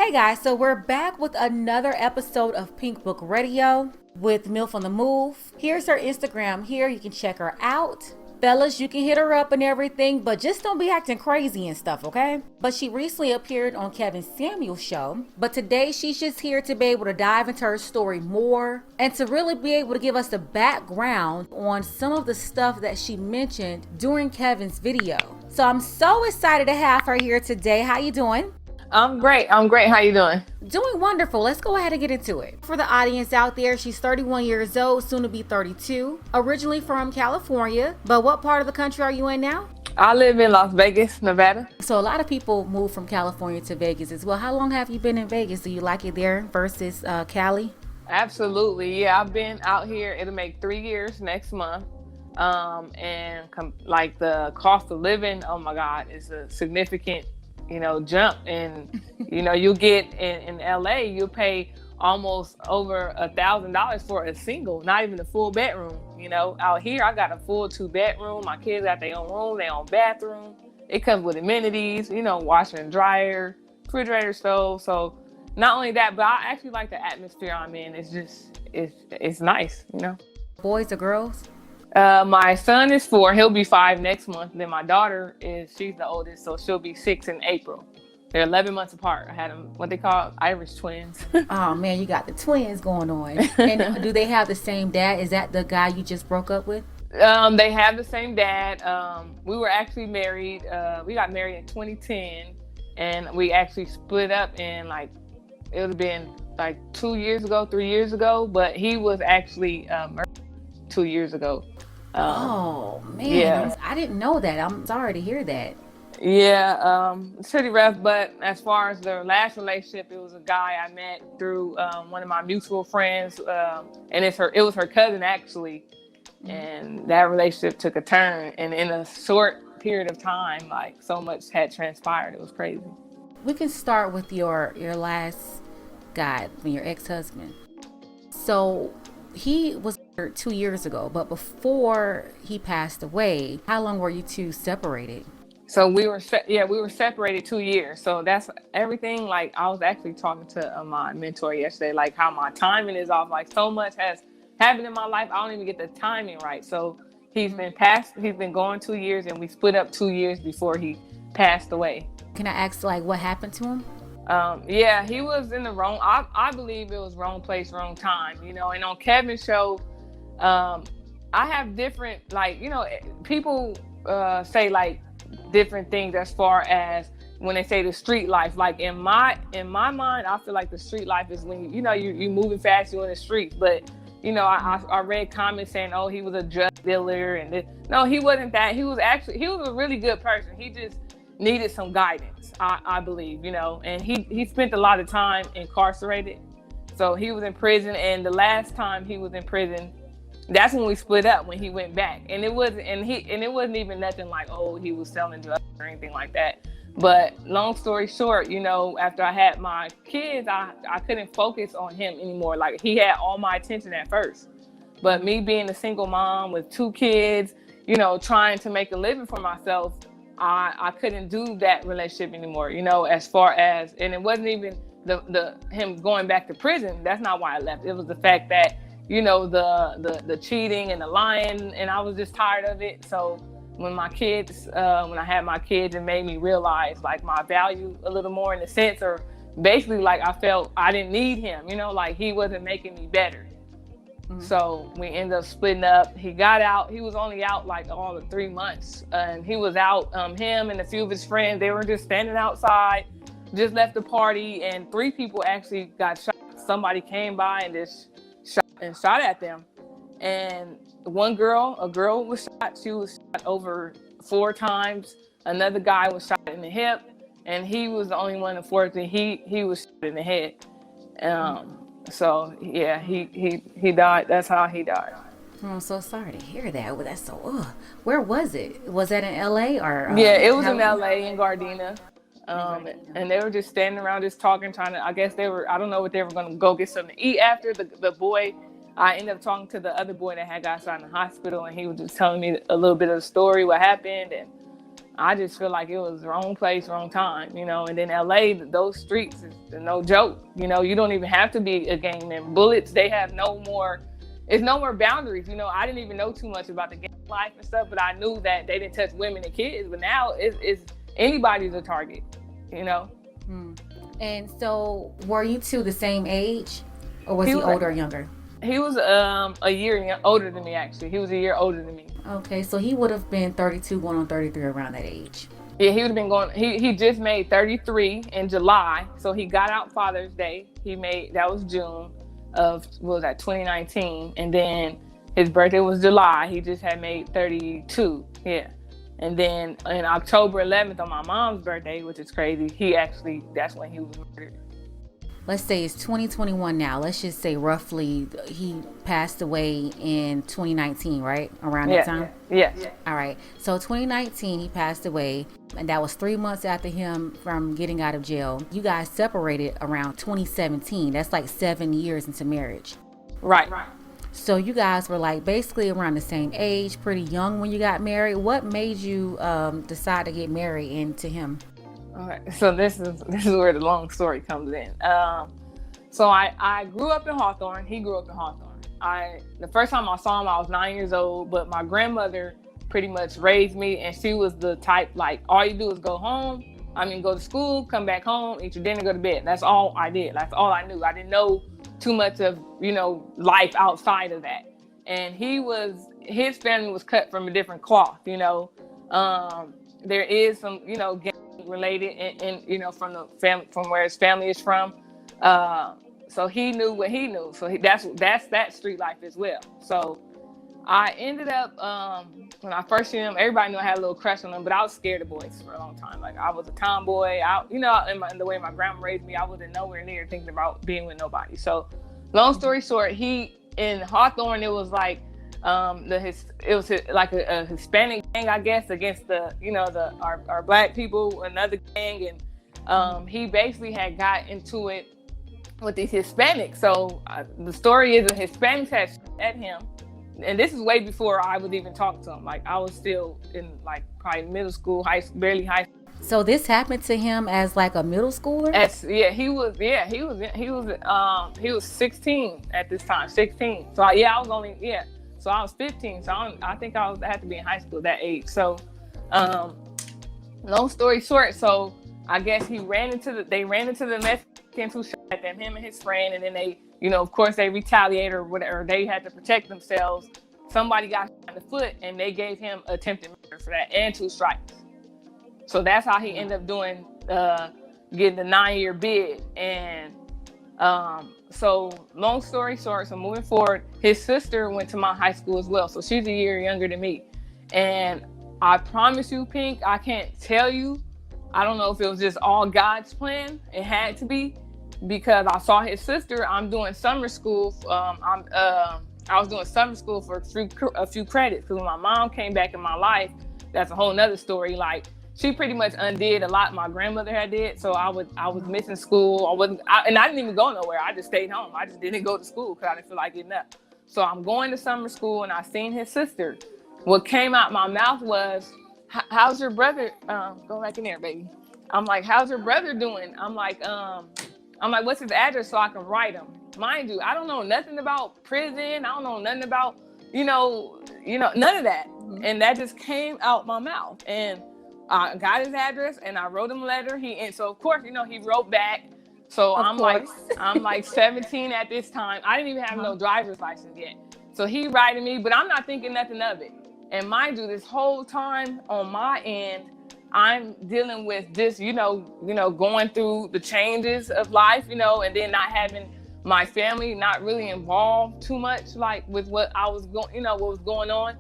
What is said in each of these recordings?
Hey guys, so we're back with another episode of Pink Book Radio with MILF on the Move. Here's her Instagram here. You can check her out. Fellas, you can hit her up and everything, but just don't be acting crazy and stuff, okay? But she recently appeared on Kevin Samuel's show. But today she's just here to be able to dive into her story more and to really be able to give us the background on some of the stuff that she mentioned during Kevin's video. So I'm so excited to have her here today. How you doing? I'm great. How you doing? Doing wonderful. Let's go ahead and get into it. For the audience out there, she's 31 years old, soon to be 32. Originally from California, but what part of the country are you in now? I live in Las Vegas, Nevada. So a lot of people move from California to Vegas as well. How long have you been in Vegas? Do you like it there versus Cali? Absolutely. Yeah, I've been out here. It'll make 3 years next month. Like the cost of living, oh my God, is a significant jump. And you'll get in LA, you'll pay almost over $1,000 for a single, not even a full bedroom. Out here I got a full 2-bedroom. My kids got their own room, their own bathroom. It comes with amenities, washer and dryer, refrigerator, stove. So not only that, but I actually like the atmosphere I'm in. It's nice. Boys or girls? My son is 4. He'll be 5 next month. Then my daughter she's the oldest, so she'll be 6 in April. They're 11 months apart. I had them, what they call Irish twins. Oh man, you got the twins going on. And do they have the same dad? Is that the guy you just broke up with? They have the same dad. We were actually married. We got married in 2010, and we actually split up in it would have been 2 years ago, 3 years ago. But he was actually murdered 2 years ago. Oh man, yeah. I didn't know that. I'm sorry to hear that. Yeah, it's pretty rough. But as far as the last relationship, it was a guy I met through one of my mutual friends, and it was her cousin actually, and that relationship took a turn. And in a short period of time, so much had transpired. It was crazy. We can start with your last guy, your ex-husband. So he was 2 years ago, but before he passed away, how long were you two separated? So we were separated 2 years. So that's everything. I was actually talking to my mentor yesterday, how my timing is off. So much has happened in my life, I don't even get the timing right. So he's been going 2 years, and we split up 2 years before he passed away. Can I ask what happened to him? Yeah, he was in the wrong, I believe it was wrong place, wrong time, and on Kevin's show, I have different, people say different things as far as when they say the street life. In my mind, I feel like the street life is when you moving fast, you're in the streets. But I read comments saying, oh, he was a drug dealer, and no, he wasn't that. He was a really good person. He just needed some guidance, I believe, and he spent a lot of time incarcerated. So he was in prison, and the last time he was in prison, that's when we split up, when he went back. And it wasn't even nothing oh, he was selling drugs or anything like that. But long story short, after I had my kids, I couldn't focus on him anymore. He had all my attention at first. But me being a single mom with 2 kids, trying to make a living for myself, I couldn't do that relationship anymore, as far as, and it wasn't even the him going back to prison. That's not why I left. It was the fact that, the cheating and the lying, and I was just tired of it. So when I had my kids, it made me realize my value a little more, in the sense, or basically I felt I didn't need him, he wasn't making me better. Mm-hmm. So we ended up splitting up. He got out. He was only out all of 3 months, and he was out. Him and a few of his friends, they were just standing outside, just left the party, and 3 people actually got shot. Somebody came by and just shot at them. And a girl was shot. She was shot over 4 times. Another guy was shot in the hip, and he was the only one, unfortunately, he was shot in the head. So yeah, he died. That's how he died. I'm so sorry to hear that. Well, that's so. Where was it? Was that in LA or? Yeah, it was in LA, in Gardena. And they were just standing around, just talking, trying to. I guess they were. I don't know what they were going to go get something to eat after. The boy, I ended up talking to the other boy that had got shot in the hospital, and he was just telling me a little bit of the story, what happened, and I just feel like it was wrong place, wrong time, you know. And then LA, those streets is no joke. You know, you don't even have to be a gang member. Bullets, they have no more, it's no more boundaries. You know, I didn't even know too much about the gang life and stuff, but I knew that they didn't touch women and kids. But now it's anybody's a target, you know. And so, were you two the same age, or was he older or younger? He was a year older than me, actually. He was a year older than me. Okay, so he would have been 32 going on 33 around that age. Yeah, he would have been going, he just made 33 in July. So he got out Father's Day. That was June of, what was that, 2019. And then his birthday was July. He just had made 32. Yeah. And then in October 11th on my mom's birthday, which is crazy, that's when he was murdered. Let's say it's 2021 now. Let's just say roughly he passed away in 2019, right? Around that time? Yeah. All right. So 2019, he passed away, and that was 3 months after him from getting out of jail. You guys separated around 2017. That's like 7 years into marriage. Right. So you guys were like basically around the same age, pretty young when you got married. What made you decide to get married into him? Okay, so this is where the long story comes in. So I grew up in Hawthorne. He grew up in Hawthorne. The first time I saw him, I was 9 years old, but my grandmother pretty much raised me, and she was the type, like, all you do is go to school, come back home, eat your dinner, go to bed. That's all I did. That's all I knew. I didn't know too much of, you know, life outside of that. And his family was cut from a different cloth, you know. There is some, you know, related and you know, from the family, from where his family is from, so he knew what he knew, so that's that street life as well. So I ended up when I first seen him, everybody knew I had a little crush on him, but I was scared of boys for a long time. Like, I was a tomboy. You know, in the way my grandma raised me, I wasn't nowhere near thinking about being with nobody. So long story short, in Hawthorne, it was like like a Hispanic gang, I guess, against our black people, another gang, and he basically had got into it with these Hispanics. So the story is the Hispanics had shot at him, and this is way before I would even talk to him. Like, I was still in like probably middle school, barely high school. So this happened to him as like a middle schooler? He was 16 at this time, 16. So I was only So I was 15, so I think I had to be in high school at that age. So, long story short, so I guess they ran into the Mexicans who shot at them, him and his friend, and then they, you know, of course they retaliated or whatever. They had to protect themselves. Somebody got shot in the foot, and they gave him attempted murder for that and 2 strikes. So that's how he ended up getting the 9-year bid. And so long story short, so moving forward, his sister went to my high school as well. So she's a year younger than me. And I promise you, Pink, I can't tell you. I don't know if it was just all God's plan. It had to be, because I saw his sister. I'm doing summer school. I was doing summer school for a few credits, because when my mom came back in my life, that's a whole nother story. Like, she pretty much undid a lot my grandmother had did. So I was missing school. I didn't even go nowhere. I just stayed home. I just didn't go to school because I didn't feel like getting up. So I'm going to summer school, and I seen his sister. What came out my mouth was, "How's your brother?" Go back in there, baby. I'm like, "How's your brother doing?" I'm like, "What's his address so I can write him?" Mind you, I don't know nothing about prison. I don't know nothing about, you know, none of that. And that just came out my mouth. And I got his address, and I wrote him a letter. So of course, you know, he wrote back. So I'm like 17 at this time. I didn't even have no driver's license yet. So he writing me, but I'm not thinking nothing of it. And mind you, this whole time on my end, I'm dealing with this, you know, going through the changes of life, you know, and then not having my family not really involved too much, like with what I was going, you know, what was going on.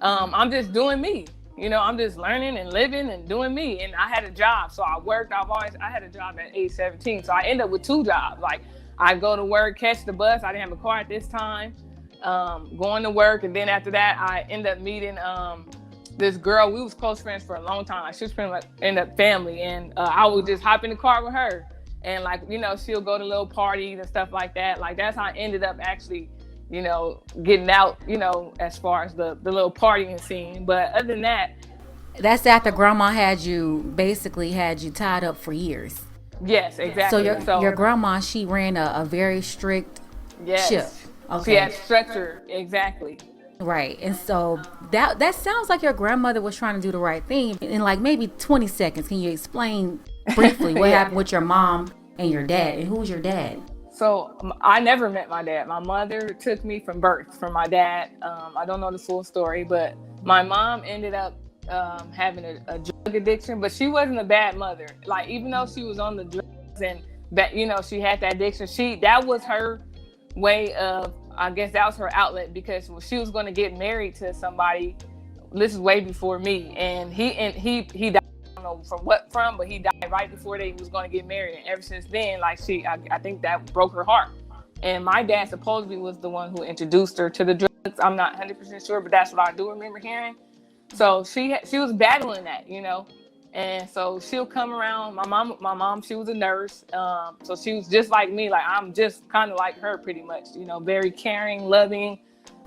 I'm just doing me. You know, I'm just learning and living and doing me. And I had a job, so I worked. I had a job at age 17. So I ended up with 2 jobs. Like, I go to work, catch the bus. I didn't have a car at this time. Going to work. And then after that, I ended up meeting this girl. We was close friends for a long time. Like, she was pretty much ended up family. And I would just hop in the car with her. And like, you know, she'll go to little parties and stuff like that. Like, that's how I ended up actually, you know, getting out, you know, as far as the little partying scene. But other than that. That's after grandma basically had you tied up for years. Yes, So exactly. your grandma, she ran a very strict ship. Yes, she Okay. had structure. Exactly. Right. And so that sounds like your grandmother was trying to do the right thing. In like maybe 20 seconds, can you explain briefly what Yeah. happened with your mom and your dad? And who's your dad? So I never met my dad. My mother took me from birth from my dad. I don't know the full story, but my mom ended up having a drug addiction, but she wasn't a bad mother. Like, even though she was on the drugs and that, she had that addiction, that was her way of, I guess that was her outlet, because she was going to get married to somebody. This is way before me, and he died. I don't know but he died right before they was going to get married. And ever since then, like, I think that broke her heart. And my dad supposedly was the one who introduced her to the drugs. I'm not 100% sure, but that's what I do remember hearing. So she was battling that, and so she'll come around. My mom, she was a nurse, so she was just like me. Like, I'm just kind of like her, pretty much. Very caring, loving.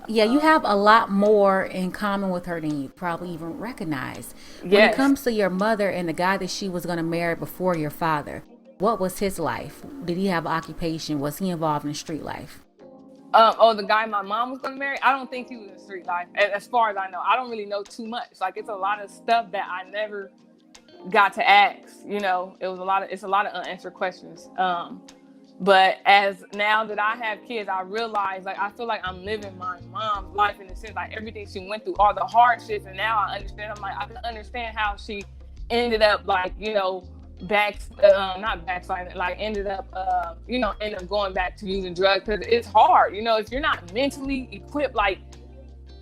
Yeah, you have a lot more in common with her than you probably even recognize. When it Yes. comes to your mother and the guy that she was going to marry before your father, what was his life? Did he have an occupation? Was he involved in street life? The guy my mom was going to marry, I don't think he was in street life. As far as I know, I don't really know too much. Like, it's a lot of stuff that I never got to ask. It's a lot of unanswered questions. But as now that I have kids, I realize, like, I feel like I'm living my mom's life, in the sense, like, everything she went through, all the hardships, and now I understand. I'm like, I can understand how she ended up, like, not backsliding, like, ended up going back to using drugs, because it's hard. If you're not mentally equipped, like,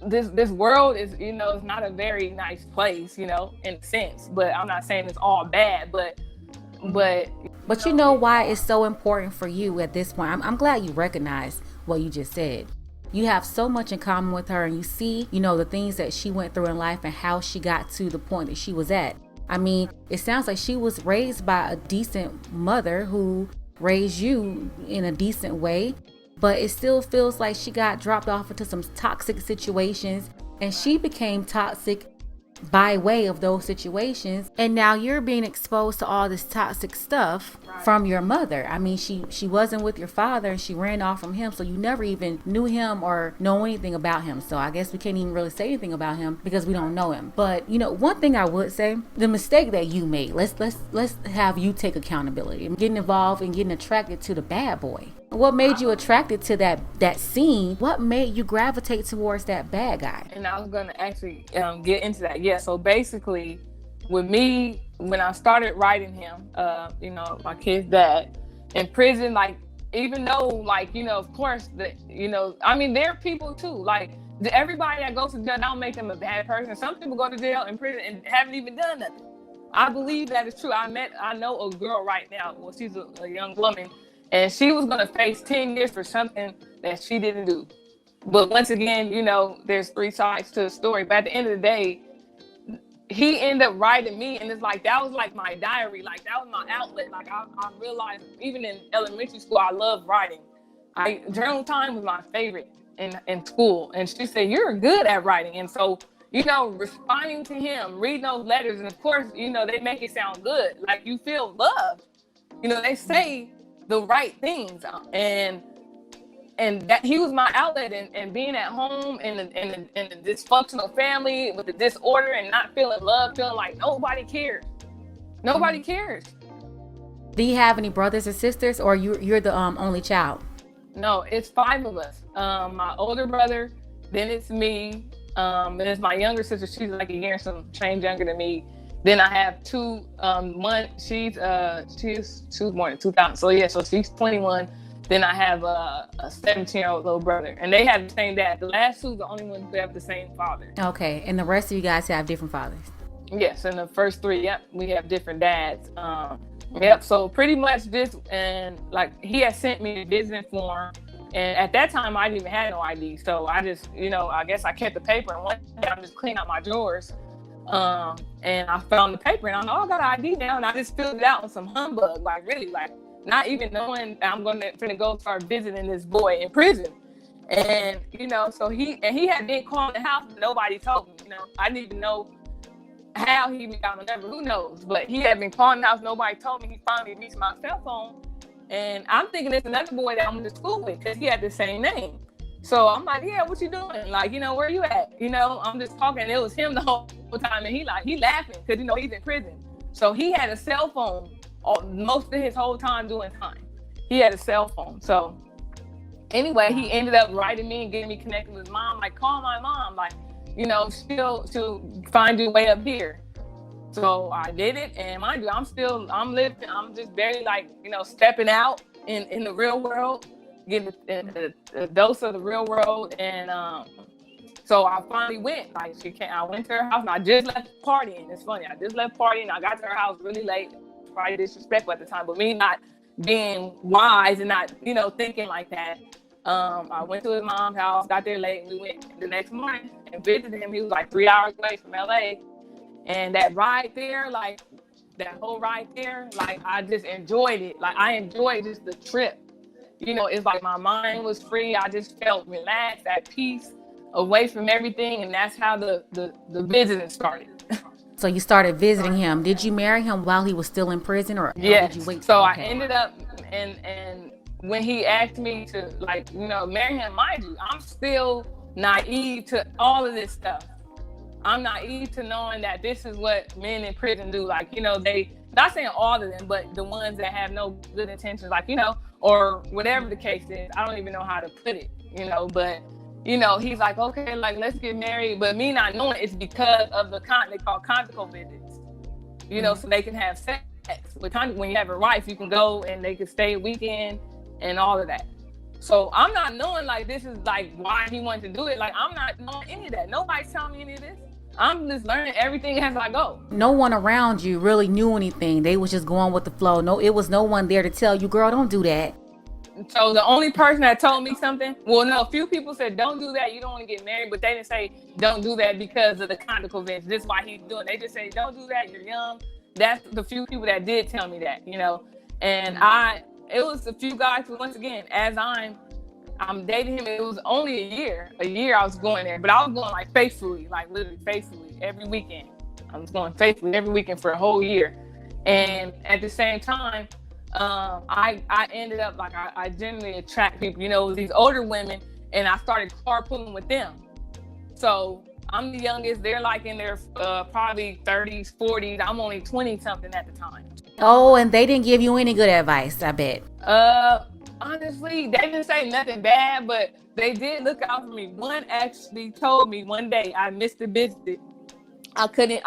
this world is, it's not a very nice place, in a sense. But I'm not saying it's all bad, but you know why it's so important for you at this point. I'm glad you recognize what you just said. You have so much in common with her, and you see, the things that she went through in life and how she got to the point that she was at. I mean, it sounds like she was raised by a decent mother who raised you in a decent way, but it still feels like she got dropped off into some toxic situations, and she became toxic by way of those situations. And now you're being exposed to all this toxic stuff from your mother. I mean, she wasn't with your father, and she ran off from him, so you never even knew him or know anything about him. So I guess we can't even really say anything about him because we don't know him. But one thing I would say, the mistake that you made, let's have you take accountability. Getting involved and getting attracted to the bad boy. What made you attracted to that scene? What made you gravitate towards that bad guy? And I was going to actually get into that. Yeah, so basically, with me, when I started writing him, my kid's dad, in prison, like, even though, like, of course, I mean, there are people too. Like, everybody that goes to jail don't make them a bad person. Some people go to jail in prison and haven't even done nothing. I believe that is true. I know a girl right now. Well, she's a young woman, and she was going to face 10 years for something that she didn't do. But once again, there's three sides to the story. But at the end of the day, he ended up writing me, and it's like, that was like my diary. Like, that was my outlet. Like, I realized, even in elementary school, I loved writing. Journal time was my favorite in school. And she said, "You're good at writing." And so, responding to him, reading those letters, and of course, they make it sound good. Like, you feel loved. They say the right things, and that he was my outlet, and being at home in a dysfunctional family with the disorder and not feeling love, feeling like nobody cares. Nobody cares. Do you have any brothers or sisters, or you're the only child? No, it's 5 of us. My older brother, then it's me, and it's my younger sister. She's like a year and some change younger than me. Then I have 2. One, she was born in 2000. So yeah, so she's 21. Then I have a 17-year-old little brother, and they have the same dad. The last 2 are the only ones who have the same father. Okay, and the rest of you guys have different fathers. Yes, and the first 3, yep, we have different dads. Yep. So pretty much this, and like, he had sent me a visiting form, and at that time I didn't even have no ID. So I just, I guess I kept the paper, and one day I'm just cleaning out my drawers. And I found the paper, and I know I got an ID now, and I just filled it out on some humbug, like, really, like, not even knowing I'm gonna go start visiting this boy in prison. And so he had been calling the house, but nobody told me. I didn't even know how he got my number, who knows? But he had been calling the house. Nobody told me. He finally reached my cell phone. And I'm thinking it's another boy that I went to school with because he had the same name. So I'm like, yeah, what you doing? Like, where you at? I'm just talking. It was him the whole time. And he laughing because, he's in prison. So he had a cell phone most of his whole time doing time. He had a cell phone. So anyway, he ended up writing me and getting me connected with his mom. Like, call my mom. Like, she'll find your way up here. So I did it, and mind you, I'm living, I'm just barely stepping out in the real world, getting a dose of the real world. And so I finally went, I went to her house, and I just left partying. It's funny, I just left partying. I got to her house really late, probably disrespectful at the time, but me not being wise and not, thinking like that. I went to his mom's house, got there late, and we went the next morning and visited him. He was 3 hours away from LA. And that ride there, that whole ride there, I just enjoyed it. I enjoyed just the trip. It's my mind was free. I just felt relaxed, at peace, away from everything. And that's how the visiting started. So you started visiting him. Did you marry him while he was still in prison, or yes. Did you wait? So okay. I ended up, and when he asked me to, marry him, mind you, I'm still naive to all of this stuff. I'm naive to knowing that this is what men in prison do. They, not saying all of them, but the ones that have no good intentions, or whatever the case is. I don't even know how to put it, but, he's like, okay, let's get married. But me not knowing it's because of they call conjugal visits, so they can have sex. When you have a wife, you can go and they can stay a weekend and all of that. So I'm not knowing this is why he wanted to do it. I'm not knowing any of that. Nobody's telling me any of this. I'm just learning everything as I go. No one around you really knew anything. They was just going with the flow. No, it was no one there to tell you, girl, don't do that. So the only person that told me something, a few people said, don't do that. You don't want to get married. But they didn't say, don't do that because of the conjugal events. This is why he's doing it. They just say, don't do that. You're young. That's the few people that did tell me that, And it was a few guys who, once again, as I'm dating him, it was only a year I was going there, but I was going faithfully, literally faithfully every weekend. I was going faithfully every weekend for a whole year. And at the same time, I ended up I generally attract people, these older women, and I started carpooling with them. So I'm the youngest. They're in their probably 30s, 40s. I'm only 20 something at the time. Oh, and they didn't give you any good advice, I bet. Honestly, they didn't say nothing bad, but they did look out for me. One actually told me one day I missed the visit. I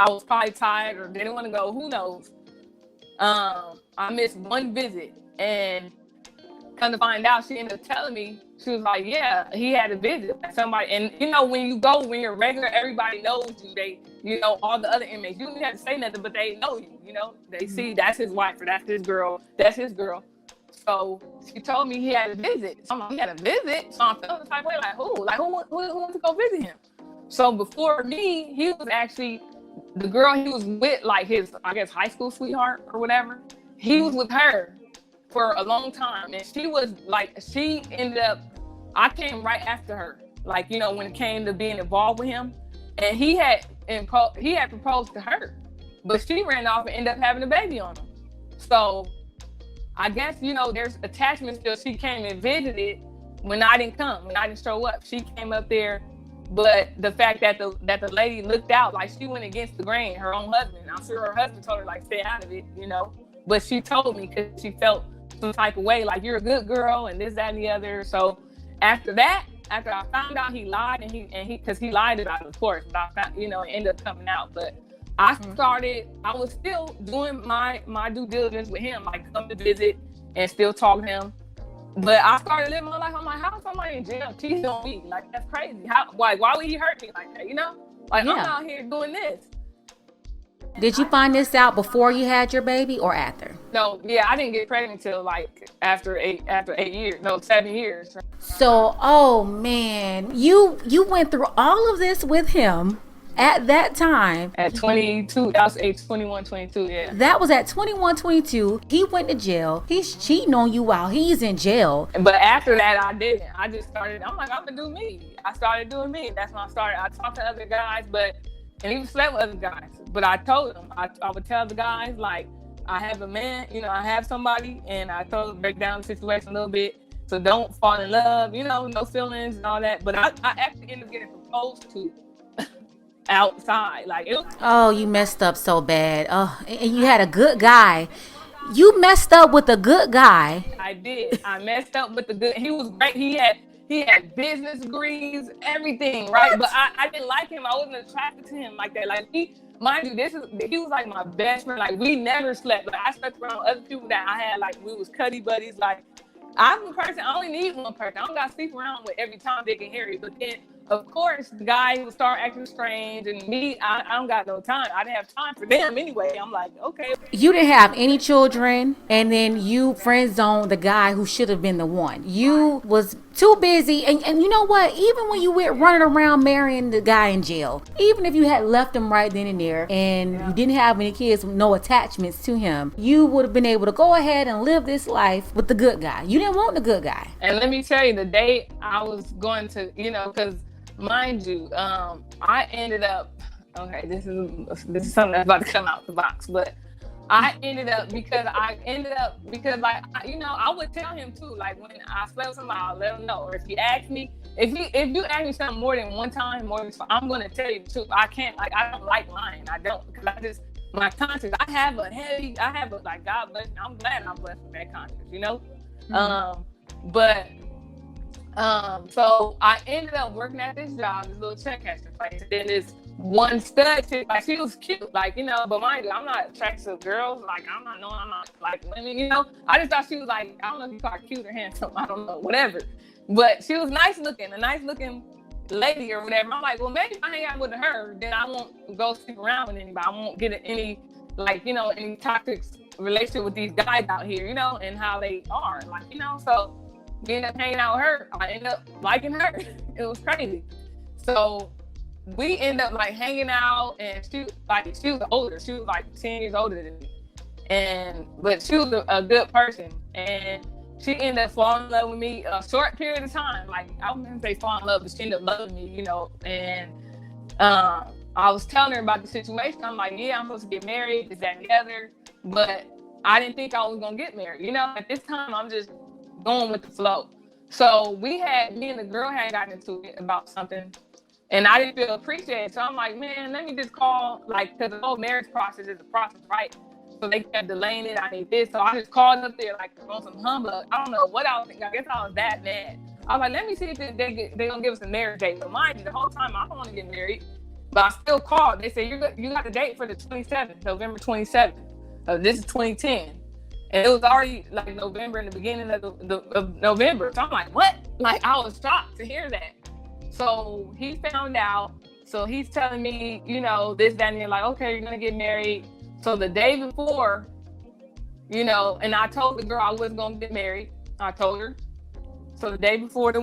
was probably tired or didn't want to go, who knows. I missed one visit, and come to find out, she ended up telling me, she was like, yeah, he had a visit with somebody. And when you're regular, everybody knows you. They, all the other inmates, you don't have to say nothing, but they know you, they see that's his wife or that's his girl, that's his girl. So she told me he had a visit. So I'm like, he had a visit? So I'm feeling the type of way, who? Who wants to go visit him? So before me, he was actually, the girl he was with, his, I guess, high school sweetheart or whatever. He was with her for a long time. And she was she ended up, I came right after her. When it came to being involved with him. And he had proposed to her. But she ran off and ended up having a baby on him. So I guess, there's attachment still. She came and visited when I didn't come, when I didn't show up. She came up there, but the fact that the lady looked out, she went against the grain, her own husband. I'm sure her husband told her, stay out of it, But she told me because she felt some type of way, you're a good girl and this, that, and the other. So after I found out he lied, and he because he lied about it, of course, but I found, it ended up coming out. But I was still doing my due diligence with him, come to visit and still talk to him. But I started living my life on my house. I'm in jail, cheating on me. That's crazy. Why would he hurt me like that? I'm out here doing this. Did you find this out before you had your baby or after? No, yeah, I didn't get pregnant until after 8 years. No, 7 years. So, oh man, you went through all of this with him. At that time, at 22, that was age 21, 22, yeah. That was at 21, 22. He went to jail. He's cheating on you while he's in jail. But after that, I didn't. I just started, I'm gonna do me. I started doing me. That's when I started. I talked to other guys, but and he slept with other guys. But I told him, I would tell the guys, like, I have a man, I have somebody, and I told him, break down the situation a little bit. So don't fall in love, no feelings and all that. But I actually ended up getting proposed to outside. Like, it was. Oh, you messed up so bad. Oh, and you had a good guy. You messed up with a good guy. I did. I messed up with the good. He was great. He had business degrees, everything, right? But I didn't like him. I wasn't attracted to him like that. Like, mind you, he was like my best friend. Like, we never slept. Like, I slept around other people that I had, like, we was cuddy buddies. Like, I'm a person, I only need one person. I don't got to sleep around with every time they can hear it. But then, of course, the guy would start acting strange, and me, I don't got no time. I didn't have time for them anyway. I'm like, okay. You didn't have any children, and then you friend zoned the guy who should have been the one. You was too busy, and you know what? Even when you went running around marrying the guy in jail, even if you had left him right then and there, and you didn't have any kids, no attachments to him, you would have been able to go ahead and live this life with the good guy. You didn't want the good guy. And let me tell you, the day I was going to, because mind you, I ended up, okay, this is something that's about to come out the box, but I ended up because like, I would tell him too, like, when I slept with somebody, I'll let him know. Or if he asked me, if you ask me something more than one time, I'm going to tell you the truth. I can't, like, I don't like lying. I don't, because my conscience, I have a like, God bless me. I'm glad I'm blessed with that conscience, Mm-hmm. So I ended up working at this job, this little check casher place. And then this one stud chick, like, she was cute, like, but mind you, I'm not attracted to girls. Like, I'm not like women, I just thought she was like, I don't know if you call her cute or handsome, I don't know, whatever. But she was a nice looking lady or whatever. I'm like, well, maybe if I hang out with her, then I won't go sleep around with anybody. I won't get any, like, any toxic relationship with these guys out here, and how they are, like, so we ended up hanging out with her. I ended up liking her. It was crazy. So we ended up, like, hanging out, and she was older. She was like 10 years older than me, but she was a good person, and she ended up falling in love with me a short period of time. Like, I wouldn't say fall in love, but she ended up loving me, and I was telling her about the situation. I'm like, yeah, I'm supposed to get married, this, that, and the other, but I didn't think I was gonna get married. At this time, I'm just going with the flow. So me and the girl had gotten into it about something, and I didn't feel appreciated. So I'm like, man, let me just call, like, because the whole marriage process is a process, right? So they kept delaying it. I need this. So I just called up there, like, on some humbug. I don't know what I was thinking. I guess I was that mad. I was like, let me see if they're going to give us a marriage date. But mind you, the whole time I don't want to get married. But I still called. They said, you got the date for the 27th, November 27th. This is 2010. And it was already, like, November, in the beginning of November. So I'm like, what? Like, I was shocked to hear that. So he found out. So he's telling me, this, that, and the, like, okay, you're going to get married. So the day before, and I told the girl I wasn't going to get married. I told her. So the day before the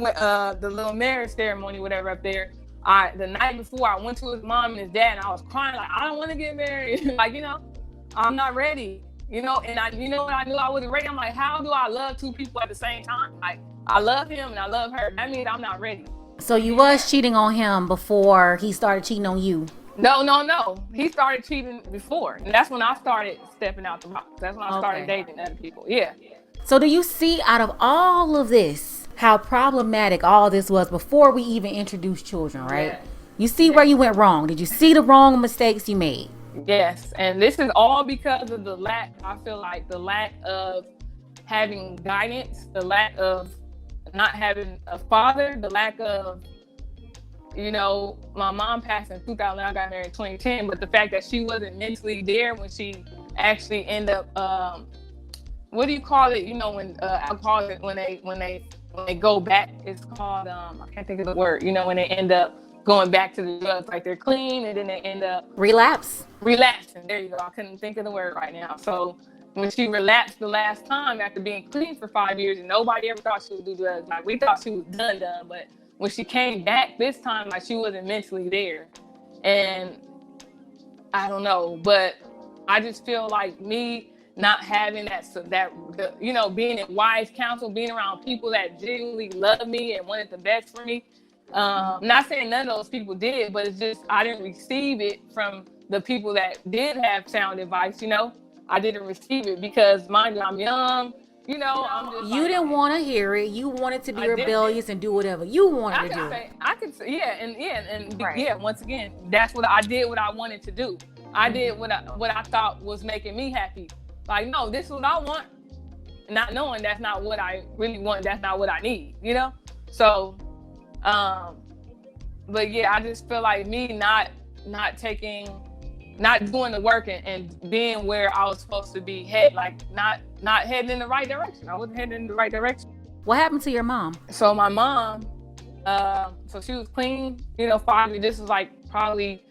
little marriage ceremony, whatever, up there, the night before, I went to his mom and his dad, and I was crying, like, I don't want to get married. Like, I'm not ready. And I knew I wasn't ready. I'm like, how do I love two people at the same time? Like, I love him and I love her. That means I'm not ready. So you was cheating on him before he started cheating on you? No. He started cheating before. And that's when I started stepping out the box. That's when I started dating other people. Yeah. So do you see, out of all of this, how problematic all this was before we even introduced children, right? Yeah. You see where you went wrong. Did you see the wrong mistakes you made? Yes. And this is all because of the lack of having guidance, the lack of not having a father, the lack of, my mom passed in 2000, I got married in 2010, but the fact that she wasn't mentally there when she actually ended up, what do you call it? When alcoholics, when they go back, it's called, I can't think of the word, when they end up going back to the drugs, like they're clean and then they end up relapsing. There you go. I couldn't think of the word right now. So when she relapsed the last time after being clean for 5 years, and nobody ever thought she would do drugs. Like, we thought she was done, but when she came back this time, like, she wasn't mentally there. And I don't know, but I just feel like me not having being in wise counsel, being around people that genuinely love me and wanted the best for me, Not saying none of those people did, but it's just I didn't receive it from the people that did have sound advice. I didn't receive it because, mind you, I'm young. I'm just You didn't want to hear it. You wanted to be rebellious and do whatever you wanted to do. I could say, Right. yeah. Once again, that's what I did. What I wanted to do. I did what I thought was making me happy. Like, no, this is what I want. Not knowing that's not what I really want. That's not what I need. So. But yeah, I just feel like me not doing the work and being where I was supposed to be not heading in the right direction. I wasn't heading in the right direction. What happened to your mom? So my mom, so she was clean, finally. This was like probably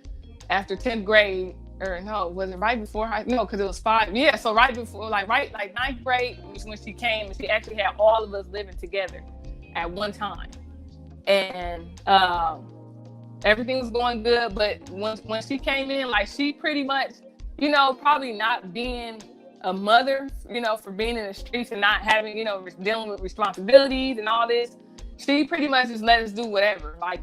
after 10th grade, or no, was it right before no, because it was 5. Yeah, so right before, like 9th grade was when she came, and she actually had all of us living together at one time. And everything was going good, but when she came in, like, she pretty much, probably not being a mother, for being in the streets and not having, dealing with responsibilities and all this, she pretty much just let us do whatever. Like,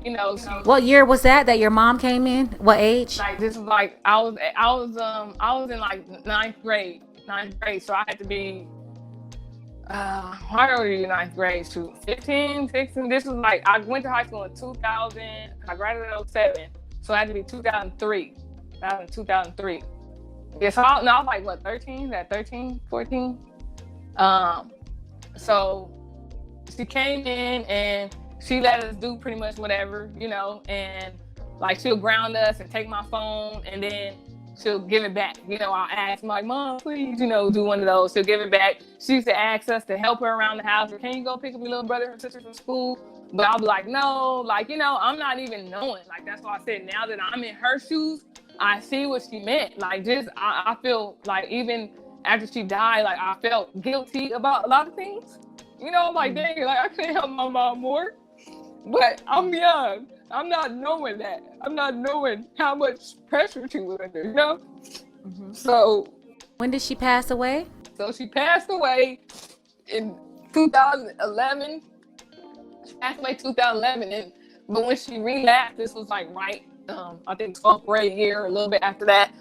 What year was that your mom came in? What age? Like, this was like I was in like 9th grade, so I had to be. How old are you in 9th grade? 15, 16. This was like, I went to high school in 2000. I graduated in 2007. So it had to be 2003. That was in 2003. Yeah, so I was like, what, 13? That 13, 14? So she came in and she let us do pretty much whatever, and like she'll ground us and take my phone, and then she'll give it back. I'll ask, like, Mom, please, do one of those. She'll give it back. She used to ask us to help her around the house. Or, can you go pick up your little brother or sister from school? But I'll be like, no, like, I'm not even knowing. Like, that's why I said, now that I'm in her shoes, I see what she meant. Like, just, I feel like even after she died, like, I felt guilty about a lot of things. Like, dang, like, I couldn't help my mom more. But I'm young. I'm not knowing that. I'm not knowing how much pressure she was under, Mm-hmm. So. When did she pass away? So she passed away in 2011. She passed away 2011. But when she relapsed, this was like I think 12th grade year, a little bit after that.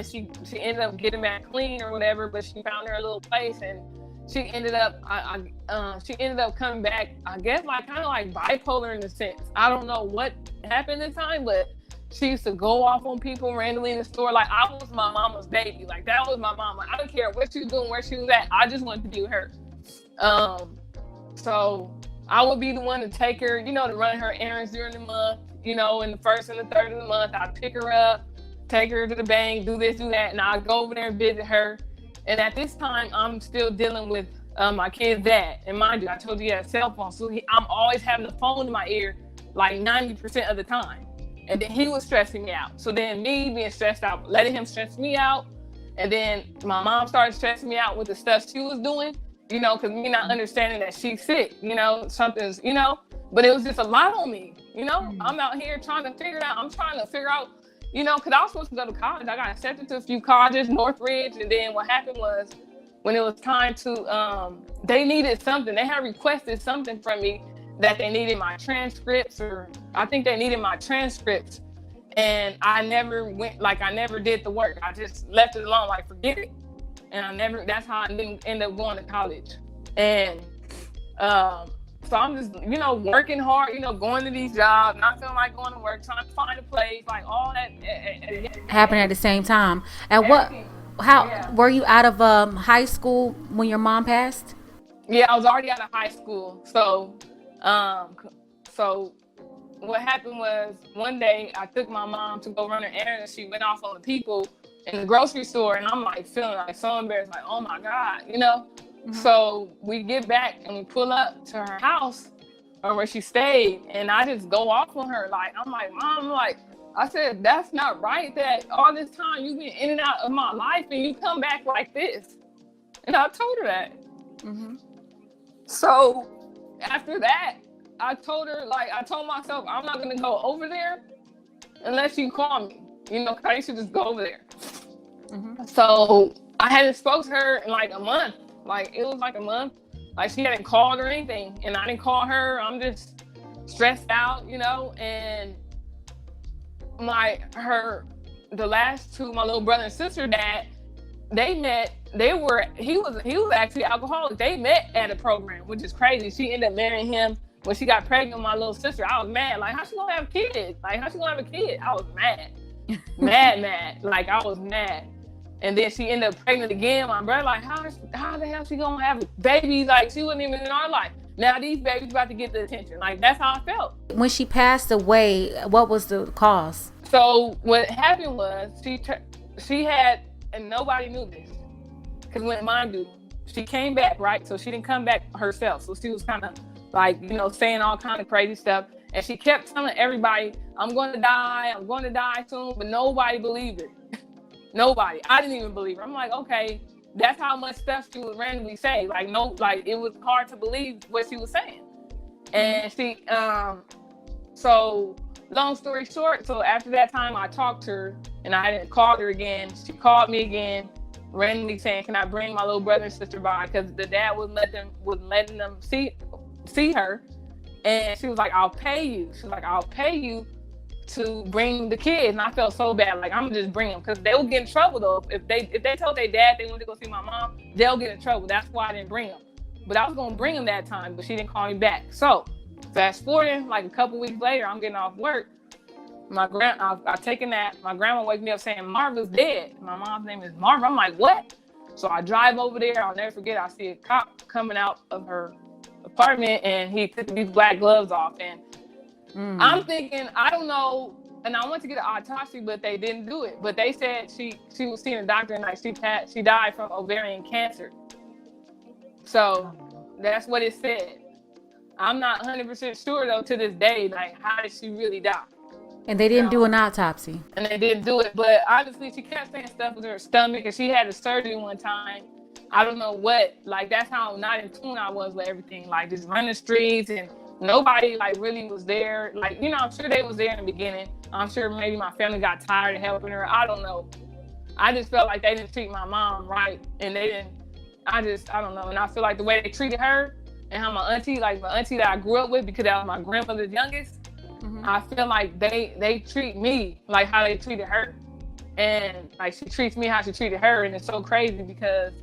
She ended up getting back clean or whatever, but she found her a little place, and she ended up coming back, I guess, like kind of like bipolar in a sense. I don't know what happened at the time, but she used to go off on people randomly in the store. Like, I was my mama's baby. Like, that was my mom. Like, I don't care what she was doing, where she was at. I just wanted to be with her. So I would be the one to take her, to run her errands during the month. In the 1st and the 3rd of the month, I'd pick her up, take her to the bank, do this, do that, and I'd go over there and visit her. And at this time, I'm still dealing with my kid's dad. And mind you, I told you he had a cell phone. So I'm always having the phone in my ear like 90% of the time. And then he was stressing me out. So then me being stressed out, letting him stress me out. And then my mom started stressing me out with the stuff she was doing, because me not understanding that she's sick, something's, but it was just a lot on me, I'm out here trying to figure it out. I'm trying to figure out, because I was supposed to go to college. I got accepted to a few colleges, Northridge. And then what happened was, when it was time to, they needed something. They had requested something from me that they needed my transcripts, or I think they needed my transcripts. And I never did the work. I just left it alone, like, forget it. And that's how I didn't end up going to college. And so I'm just, working hard, going to these jobs, not feeling like going to work, trying to find a place, like all that. Happened at the same time. And were you out of high school when your mom passed? Yeah, I was already out of high school. So what happened was, one day I took my mom to go run her errands. She went off on the people in the grocery store, and I'm like feeling like so embarrassed, like, oh my God, Mm-hmm. So we get back and we pull up to her house, or where she stayed, and I just go off on her. Like, I'm like, Mom, I said, that's not right that all this time you've been in and out of my life and you come back like this. And I told her that. Mm-hmm. So after that, I told myself, I'm not going to go over there unless you call me. I should just go over there. Mm-hmm. So I hadn't spoke to her in like a month. Like, it was like a month. Like, she hadn't called or anything. And I didn't call her. I'm just stressed out, you know, and the last two, my little brother and sister dad, he was actually alcoholic. They met at a program, which is crazy. She ended up marrying him when she got pregnant with my little sister. I was mad. Like, how she gonna have kids? Like, how she gonna have a kid? I was mad. mad. Like, I was mad. And then she ended up pregnant again. My brother, like, how the hell she gonna have babies? Like, she wasn't even in our life. Now these babies about to get the attention. Like, that's how I felt. When she passed away, what was the cause? So what happened was she had, and nobody knew this, because when mind you, she came back, right? So she didn't come back herself. So she was kind of like, you know, saying all kind of crazy stuff. And she kept telling everybody, I'm going to die soon. But nobody believed it. Nobody. I didn't even believe her. I'm like, okay, that's how much stuff she would randomly say. Like, no, like, it was hard to believe what she was saying. And she, so long story short, so after that time I talked to her and I didn't call her again. She called me again, randomly saying, can I bring my little brother and sister by? Because the dad wasn't letting them see her. And she was like, I'll pay you. She was like, I'll pay you to bring the kids. And I felt so bad. Like, I'm gonna just bring them, because they will get in trouble though. If they told their dad they wanted to go see my mom, they'll get in trouble. That's why I didn't bring them. But I was gonna bring them that time, but she didn't call me back. So fast forwarding, like a couple weeks later, I'm getting off work. I take a nap. My grandma wakes me up saying Marva's dead. My mom's name is Marva. I'm like, what? So I drive over there. I'll never forget. I see a cop coming out of her apartment, and he took these black gloves off. And I'm thinking, I don't know. And I went to get an autopsy, but they didn't do it. But they said she was seeing a doctor, and like she died from ovarian cancer. So that's what it said. I'm not 100% sure though to this day, like, how did she really die? And they didn't do an autopsy. And they didn't do it, but honestly, she kept saying stuff with her stomach, and she had a surgery one time. I don't know what, like, that's how not in tune I was with everything, like just running the streets, and nobody like really was there. Like, you know, I'm sure they was there in the beginning. I'm sure maybe my family got tired of helping her. I don't know. I just felt like they didn't treat my mom right, and they didn't. I don't know. And I feel like the way they treated her, and how my auntie that I grew up with, because that was my grandmother's youngest, I feel like they treat me like how they treated her. And like, she treats me how she treated her. And it's so crazy because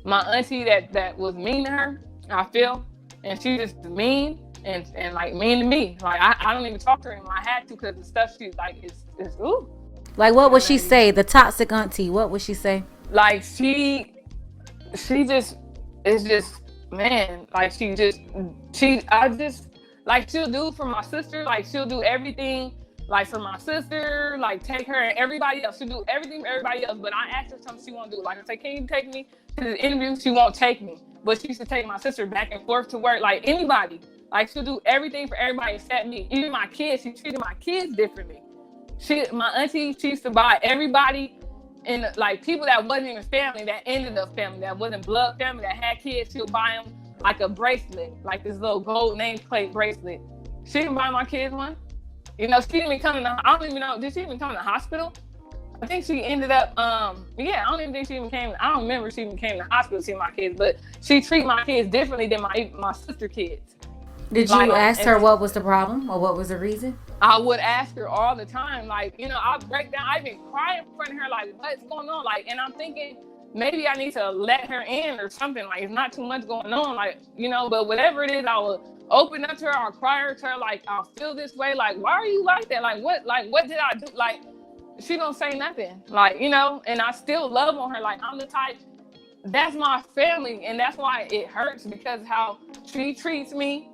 my auntie that was mean to her, I feel, and she just mean and like mean to me. Like, I don't even talk to her anymore. I had to, because the stuff she like is ooh. Like, what would she say? The toxic auntie, what would she say? Like, she just is just, man, like, like, she'll do for my sister, like, she'll do everything, like, for my sister, like, take her and everybody else. She'll do everything for everybody else, but I asked her something she won't do. Like, I say, can you take me to the interview? She won't take me, but she used to take my sister back and forth to work, like, anybody. Like, she'll do everything for everybody except me. Even my kids, she treated my kids differently. My auntie, she used to buy everybody, and like, people that wasn't even family, that ended up family, that wasn't blood family, that had kids, she'll buy them like a bracelet, like this little gold nameplate bracelet. She didn't buy my kids one. You know, she didn't even come to I don't even know, did she even come to the hospital? I think she ended up, I don't even think she even came, I don't remember she even came to the hospital to see my kids, but she treated my kids differently than my sister kids. Did you ask her what was the problem or what was the reason? I would ask her all the time, like, you know, I'd break down, I'd been crying in front of her, like, what's going on? Like, and I'm thinking, maybe I need to let her in or something, like, it's not too much going on, like, you know, but whatever it is, I will open up to her, I'll cry to her, like, I'll feel this way, like, why are you like that? Like, what did I do? Like, she don't say nothing, like, you know, and I still love on her, like, I'm the type, that's my family, and that's why it hurts, because how she treats me.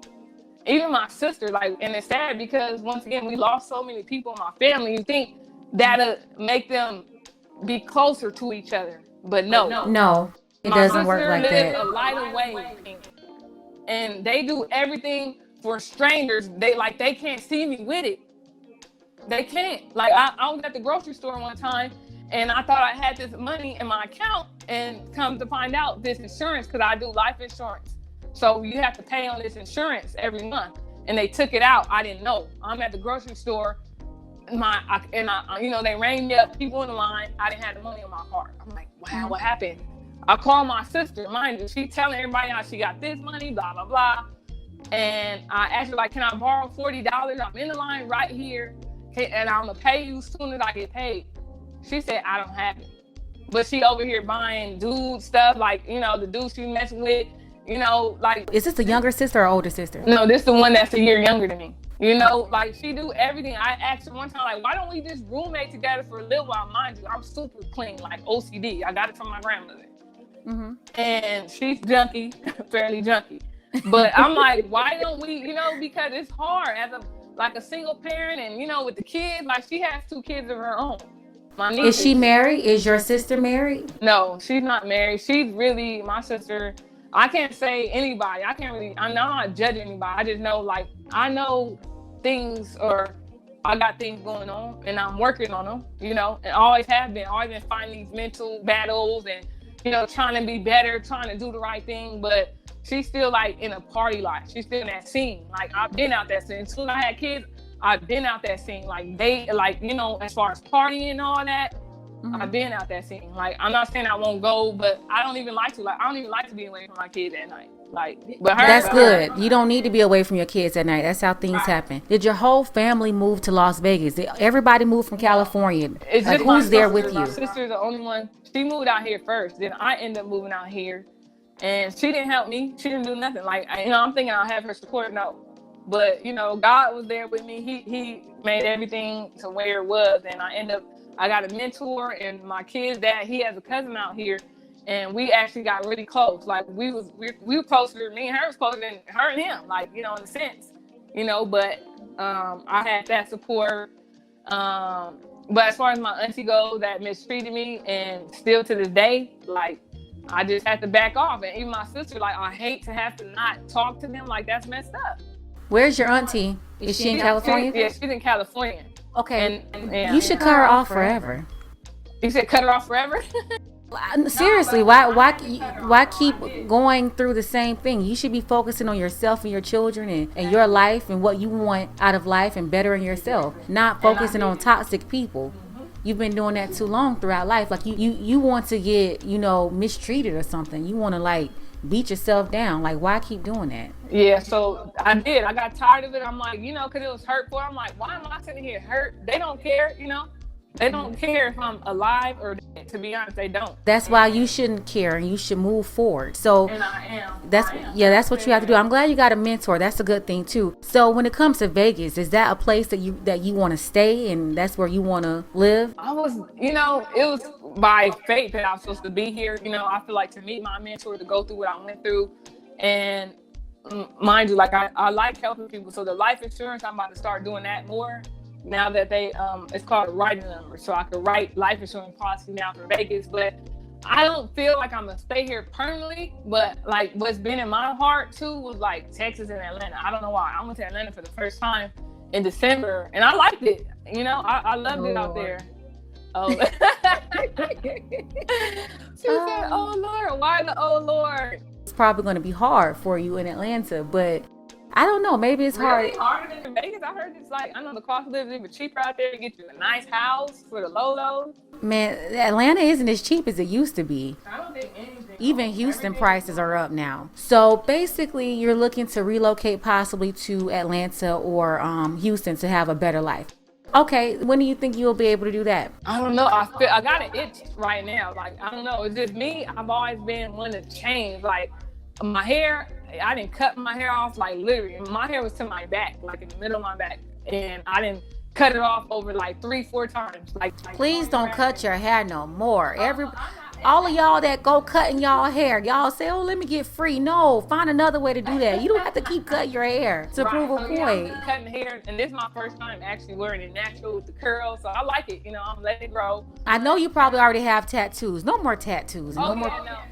Even my sister, like, and it's sad because, once again, we lost so many people in my family. You think that'll make them be closer to each other, but no, it doesn't work like that. My sister lives a lighter way, and they do everything for strangers. They can't see me with it. They can't. Like, I was at the grocery store one time, and I thought I had this money in my account, and come to find out, this insurance, because I do life insurance. So you have to pay on this insurance every month. And they took it out. I didn't know. I'm at the grocery store. You know, they rang me up, people in the line. I didn't have the money in my card. I'm like, wow, what happened? I called my sister. Mind you, she telling everybody how she got this money, blah, blah, blah. And I asked her, like, can I borrow $40? I'm in the line right here, and I'm gonna pay you as soon as I get paid. She said, I don't have it. But she over here buying dude stuff, like, you know, the dude she messing with, you know, like. Is this the younger sister or older sister? No, this is the one that's a year younger than me. You know, like, she do everything. I asked her one time, like, why don't we just roommate together for a little while? Mind you, I'm super clean, like OCD. I got it from my grandmother. Mm-hmm. And she's junky, fairly junky. But I'm like, why don't we, you know, because it's hard as a single parent, and, you know, with the kids, like, she has 2 kids of her own. Is she married? Is your sister married? No, she's not married. She's really, my sister, I can't say anybody. I'm not judging anybody. I just know, like, I know things, or I got things going on, and I'm working on them, you know, and always been fighting these mental battles, and, you know, trying to be better, trying to do the right thing. But she's still, like, in a party life. She's still in that scene. Like, I've been out that scene. As soon as I had kids, I've been out that scene. Like, they, like, you know, as far as partying and all that, I've been out that scene. Like, I'm not saying I won't go, but I don't even like to. Like, I don't even like to be away from my kids at night. Like, but that's good. You don't need to be away from your kids at night. That's how things happen. Did your whole family move to Las Vegas? Did everybody move from California? It's like, just who's there with you? My sister's the only one. She moved out here first. Then I ended up moving out here, and she didn't help me. She didn't do nothing. Like, you know, I'm thinking I'll have her support. No. But, you know, God was there with me. He made everything to where it was. And I got a mentor, and my kid's dad, he has a cousin out here, and we actually got really close. Like, we were closer, me and her was closer than her and him, like, you know, in a sense, you know, but I had that support. But as far as my auntie goes that mistreated me, and still to this day, like, I just had to back off. And even my sister, like, I hate to have to not talk to them. Like, that's messed up. Where's your auntie? Is she in California? Yeah, she's in California. Okay. And you should cut her off forever. You said cut her off forever? Seriously, why keep going through the same thing? You should be focusing on yourself and your children and your life and what you want out of life and bettering yourself, not focusing on toxic people. You've been doing that too long throughout life. Like, you want to get, you know, mistreated or something. You want to, like, beat yourself down. Like, why keep doing that? Yeah, so I did. I got tired of it. I'm like, you know, because it was hurtful. I'm like, why am I sitting here hurt? They don't care, you know? They don't care if I'm alive or dead. To be honest, they don't. That's why you shouldn't care, and you should move forward. So and I am. That's what you have to do. I'm glad you got a mentor. That's a good thing too. So when it comes to Vegas, is that a place that you want to stay, and that's where you want to live? I was, you know, it was by fate that I was supposed to be here. You know, I feel like to meet my mentor, to go through what I went through, and mind you, like, I like helping people. So the life insurance, I'm about to start doing that more. Now that they, it's called a writing number. So I could write life insurance policy now for Vegas, but I don't feel like I'm gonna stay here permanently. But, like, what's been in my heart too was, like, Texas and Atlanta. I don't know why. I went to Atlanta for the first time in December, and I liked it. You know, I loved it out there. Oh, she said, "Oh Lord, why the oh Lord?" It's probably going to be hard for you in Atlanta, but I don't know. Maybe it's really harder than Vegas. I heard it's like, I know the cost of living is even cheaper out there. You get you a nice house for the low. Man, Atlanta isn't as cheap as it used to be. I don't think anything. Even Houston prices are up now. So basically, you're looking to relocate possibly to Atlanta or Houston to have a better life. Okay, when do you think you'll be able to do that? I don't know. I got an itch right now. Like, I don't know. It's just me. I've always been one to change. Like, my hair, I didn't cut my hair off, like, literally. My hair was to my back, like in the middle of my back. And I didn't cut it off over like 3-4 times. Like please don't cut your hair no more. All of y'all that go cutting y'all hair, y'all say, oh, let me get free. No, find another way to do that. You don't have to keep cutting your hair to prove a point. Yeah, cutting hair, and this is my first time actually wearing it natural with the curls, so I like it. You know, I'm letting it grow. I know you probably already have tattoos. No more tattoos. No.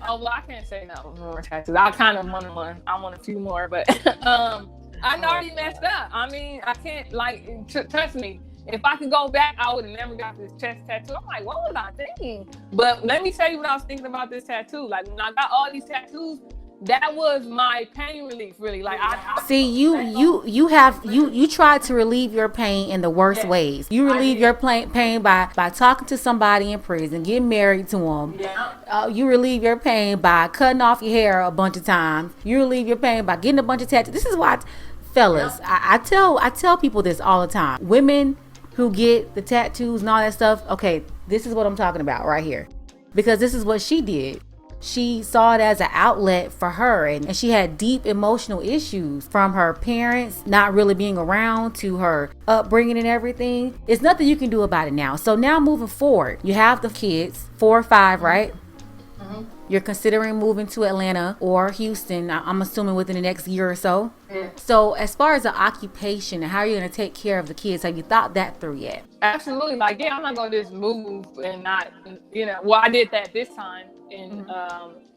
Oh, well, I can't say no more tattoos. I kind of want one. I want a few more, but I already messed up. I mean, I can't, like, trust me. If I could go back, I would have never got this chest tattoo. I'm like, what was I thinking? But let me tell you what I was thinking about this tattoo. Like, when I got all these tattoos, that was my pain relief, really. Like See, you try to relieve your pain in the worst ways. You relieve your pain by talking to somebody in prison, getting married to them. Yeah. You relieve your pain by cutting off your hair a bunch of times. You relieve your pain by getting a bunch of tattoos. This is why, fellas, I tell people this all the time. Women who get the tattoos and all that stuff. Okay, this is what I'm talking about right here, because this is what she did. She saw it as an outlet for her, and she had deep emotional issues from her parents not really being around to her upbringing and everything. It's nothing you can do about it now. So now moving forward, you have the kids, 4 or 5, right? Mm-hmm. You're considering moving to Atlanta or Houston, I'm assuming within the next year or so. Yeah. So as far as the occupation and how you're going to take care of the kids, have you thought that through yet? Absolutely. Like, yeah, I'm not going to just move and not, well, I did that this time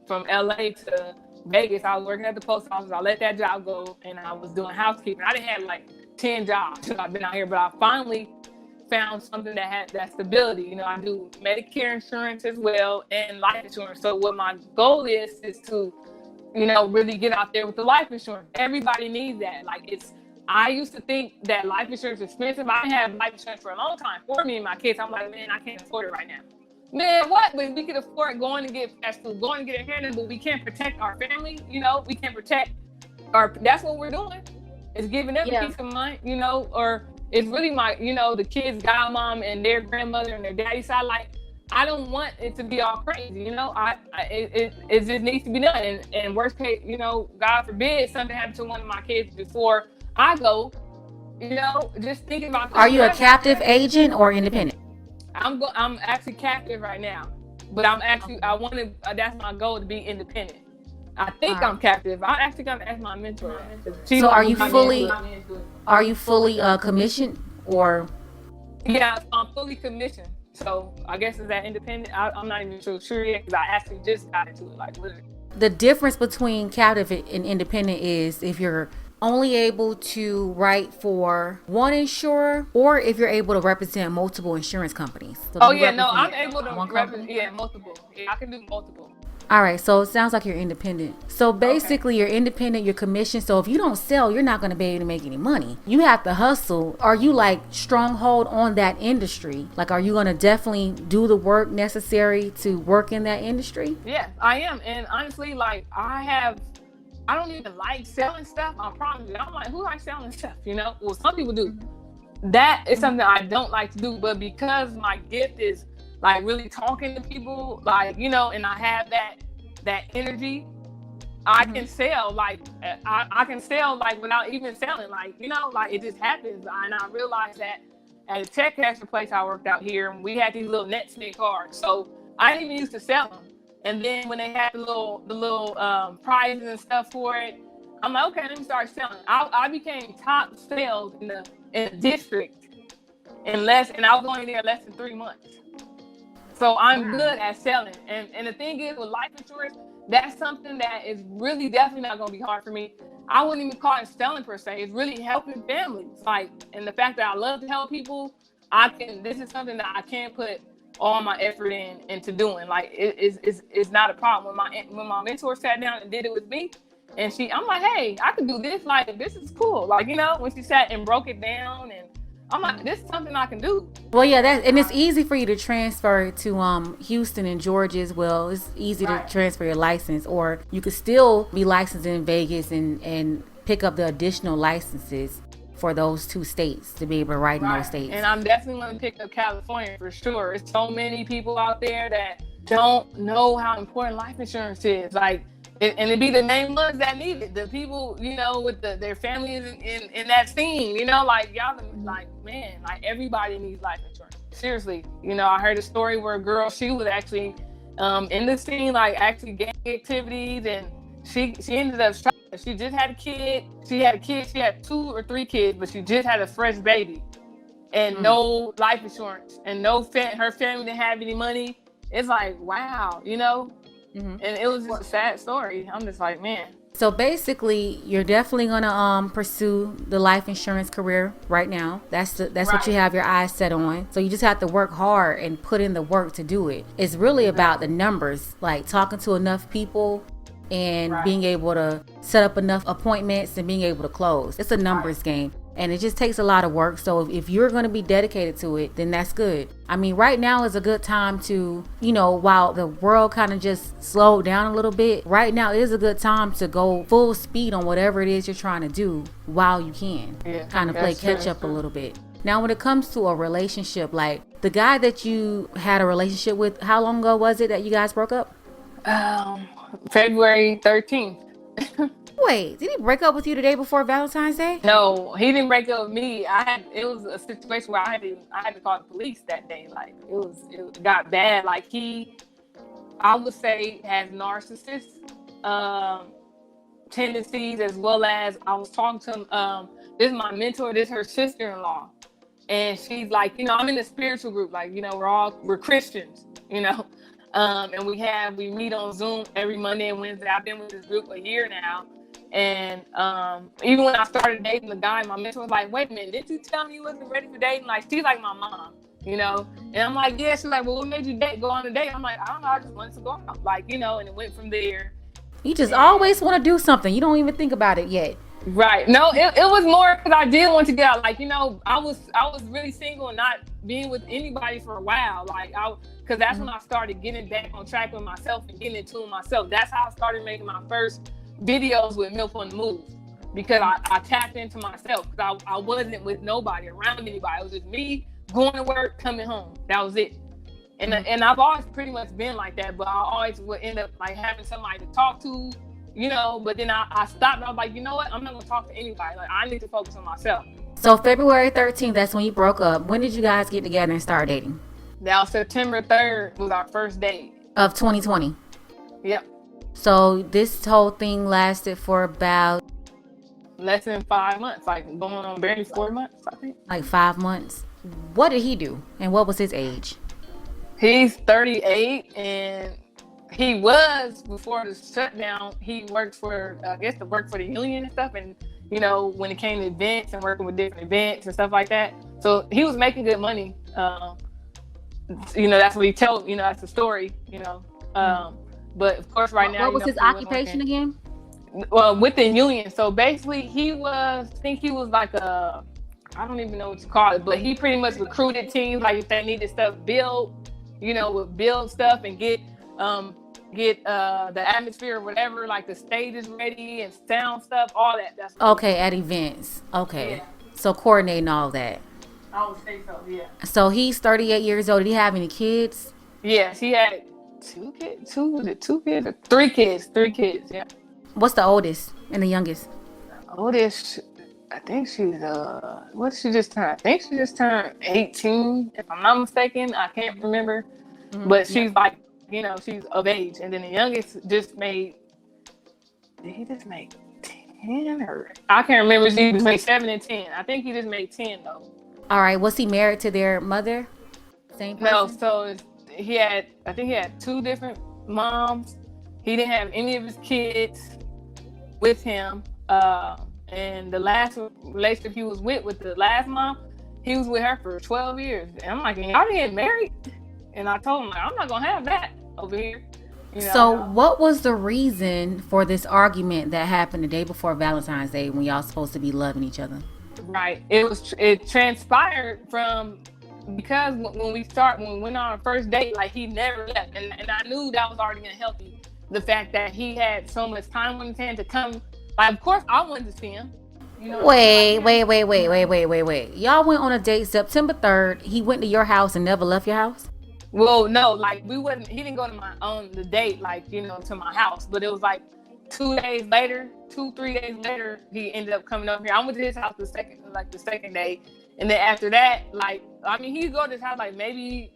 from LA to Vegas. I was working at the post office. I let that job go, and I was doing housekeeping. I didn't have like 10 jobs since I've been out here, but I finally found something that had that stability. I do Medicare insurance as well and life insurance. So what my goal is to, really get out there with the life insurance. Everybody needs that. Like, I used to think that life insurance is expensive. I didn't have life insurance for a long time for me and my kids. I'm like, man, I can't afford it right now. Man, what? But we can afford going to get fast food, going to get a haircut, but we can't protect our family. We can't protect that's what we're doing. It's giving them peace of mind, or it's really my, the kids' godmom and their grandmother and their daddy side. Like, I don't want it to be all crazy, it just needs to be done. And worst case, God forbid something happened to one of my kids before I go, just thinking about. Are you a captive agent or independent? I'm actually captive right now, but that's my goal, to be independent. I think I'm captive. I actually got to ask my mentor. So are you fully commissioned or? Yeah, I'm fully commissioned. So I guess is that independent? I'm not even sure yet, because I actually just got into it, like, literally. The difference between captive and independent is if you're only able to write for one insurer, or if you're able to represent multiple insurance companies. So I'm able to represent multiple. Yeah, I can do multiple. All right, so it sounds like you're independent. So basically, You're independent, you're commissioned. So if you don't sell, you're not going to be able to make any money. You have to hustle. Are you like stronghold on that industry? Like, are you going to definitely do the work necessary to work in that industry? Yeah, I am. And honestly, like, I don't even like selling stuff. I promise you. I'm like, who likes selling stuff? Well, some people do. That is something I don't like to do. But because my gift is like really talking to people, like, and I have that energy, I can sell. Like, I can sell, like, without even selling. Like, like, it just happens. And I realized that at a check casher place I worked out here, we had these little Netsmith cards. So I didn't even used to sell them. And then when they had the little prizes and stuff for it, I'm like, okay, let me start selling. I became top sales in the district and I was only there less than 3 months. So I'm good at selling. And the thing is, with life insurance, that's something that is really definitely not going to be hard for me. I wouldn't even call it selling per se. It's really helping families. Like, and the fact that I love to help people, this is something that I can put all my effort into doing. Like, it's not a problem. When my mentor sat down and did it with me, and I'm like, hey, I could do this. Like, this is cool. Like, when she sat and broke it down, and I'm like, this is something I can do. Well, yeah, and it's easy for you to transfer to Houston and Georgia as well. It's easy to transfer your license, or you could still be licensed in Vegas and pick up the additional licenses for those 2 states to be able to write in those states. And I'm definitely going to pick up California for sure. There's so many people out there that don't know how important life insurance is. Like, and it'd be the main ones that need it. The people, with their families in that scene, like, y'all, like, man, like, everybody needs life insurance. Seriously. I heard a story where a girl, she was actually in the scene, like, actually gang activities, and she ended up struggling. She just had a kid. She had 2 or 3 kids, but she just had a fresh baby, and no life insurance, and her family didn't have any money. It's like, wow, and it was just a sad story. I'm just like, man. So basically, you're definitely gonna pursue the life insurance career right now. That's what you have your eyes set on. So you just have to work hard and put in the work to do it. It's really about the numbers, like talking to enough people and Right. being able to set up enough appointments and being able to close. It's a numbers game. And it just takes a lot of work. So if you're going to be dedicated to it, then that's good. I mean, right now is a good time to, while the world kind of just slowed down a little bit, right now is a good time to go full speed on whatever it is you're trying to do while you can. Yeah, kind of play catch up a little bit. Now, when it comes to a relationship, like the guy that you had a relationship with, how long ago was it that you guys broke up? February 13th. Wait, did he break up with you the day before Valentine's Day? No, he didn't break up with me. It was a situation where I had to call the police that day. Like it got bad. Like I would say, has narcissist tendencies, as well as I was talking to him. This is my mentor. This is her sister-in-law, and she's like, I'm in a spiritual group. Like, we're Christians, and we meet on Zoom every Monday and Wednesday. I've been with this group a year now. And even when I started dating the guy, my mentor was like, wait a minute, didn't you tell me you wasn't ready for dating? Like, she's like my mom, And I'm like, yeah. She's like, well, what made you go on a date? I'm like, I don't know, I just wanted to go out. Like, and it went from there. You just always want to do something. You don't even think about it yet. Right. No, it was more because I did want to get out. Like, I was really single and not being with anybody for a while. Like, because that's when I started getting back on track with myself and getting into myself. That's how I started making my first videos with Milf on the Move, because I tapped into myself, because I wasn't with nobody, around anybody. It was just me going to work, coming home. That was it. And I've always pretty much been like that, but I always would end up like having somebody to talk to, but then I stopped and I was like, you know what? I'm not going to talk to anybody. Like, I need to focus on myself. So February 13th, that's when you broke up. When did you guys get together and start dating? Now, September 3rd was our first date. Of 2020? Yep. So this whole thing lasted for about less than 5 months, like going on barely 4 months, I think. Like 5 months. What did he do? And what was his age? He's 38, and he was, before the shutdown, he worked for, the union and stuff. And, when it came to events and working with different events and stuff like that. So he was making good money. That's what he told, that's the story, But of course, right now, what was his occupation again? Well, with the union. So basically, he was like I don't even know what you call it, but he pretty much recruited teams. Like if they needed stuff built, would build stuff and get the atmosphere or whatever, like the stage is ready and sound stuff, all that. That's okay, at events. Okay, yeah. So coordinating all that. I would say so. Yeah. So he's 38 years old. Did he have any kids? Yes, he had 2 kids. 2 kids? 3 kids. 3 kids. Yeah. What's the oldest and the youngest? Oldest, I think she's what did she just turn? I think she just turned 18, if I'm not mistaken. I can't remember, but she's like, she's of age. And then the youngest just made. Did he just make 10 or I can't remember? He just made 7 and 10. I think he just made 10 though. All right. Was he married to their mother? Same person? No. So I think he had 2 different moms. He didn't have any of his kids with him. And the last relationship he was with the last mom, he was with her for 12 years. And I'm like, y'all didn't get married? And I told him, like, I'm not going to have that over here. So what was the reason for this argument that happened the day before Valentine's Day when y'all supposed to be loving each other? Right. It transpired because when we went on our first date, like he never left. And I knew that was already unhealthy. The fact that he had so much time on his hand to come. Like, of course, I wanted to see him. Wait. Y'all went on a date September 3rd. He went to your house and never left your house? Well, no, like he didn't go to the date, like, to my house. But it was like 3 days later, he ended up coming over here. I went to his house the second day. And then after that, he'd go to his house like maybe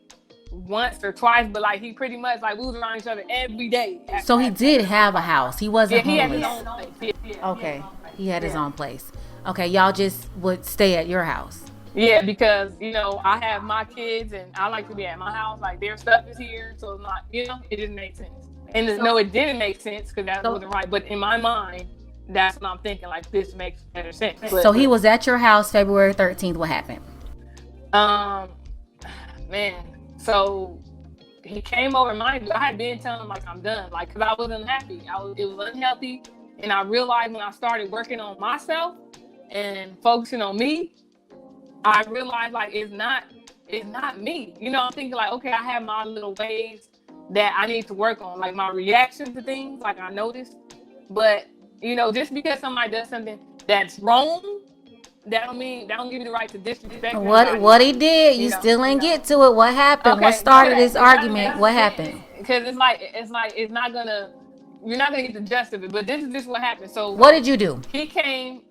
once or twice, but like he pretty much like we was around each other every day. So he did have a house. He wasn't homeless. He had his own place. Okay. He had his own place. Okay, y'all just would stay at your house. Yeah, because I have my kids and I like to be at my house. Like their stuff is here, so it's not, it didn't make sense. And it didn't make sense because that wasn't right. But in my mind, that's what I'm thinking. Like this makes better sense. So he was at your house February 13th. What happened? Man. So he came over. Mind you, I had been telling him like I'm done, like because I was unhappy. It was unhealthy, and I realized when I started working on myself and focusing on me, I realized like it's not me. You know, I'm thinking like, okay, I have my little ways that I need to work on, like my reaction to things, like I noticed. But you know, just because somebody does something that's wrong, that don't give you the right to disrespect anybody. What he did, you You know, still you ain't know. get to it. What happened? What Okay, started okay, this argument? What happened? because it's not gonna, you're not gonna get the gist of it. But this is just what happened. So What did you do? he came.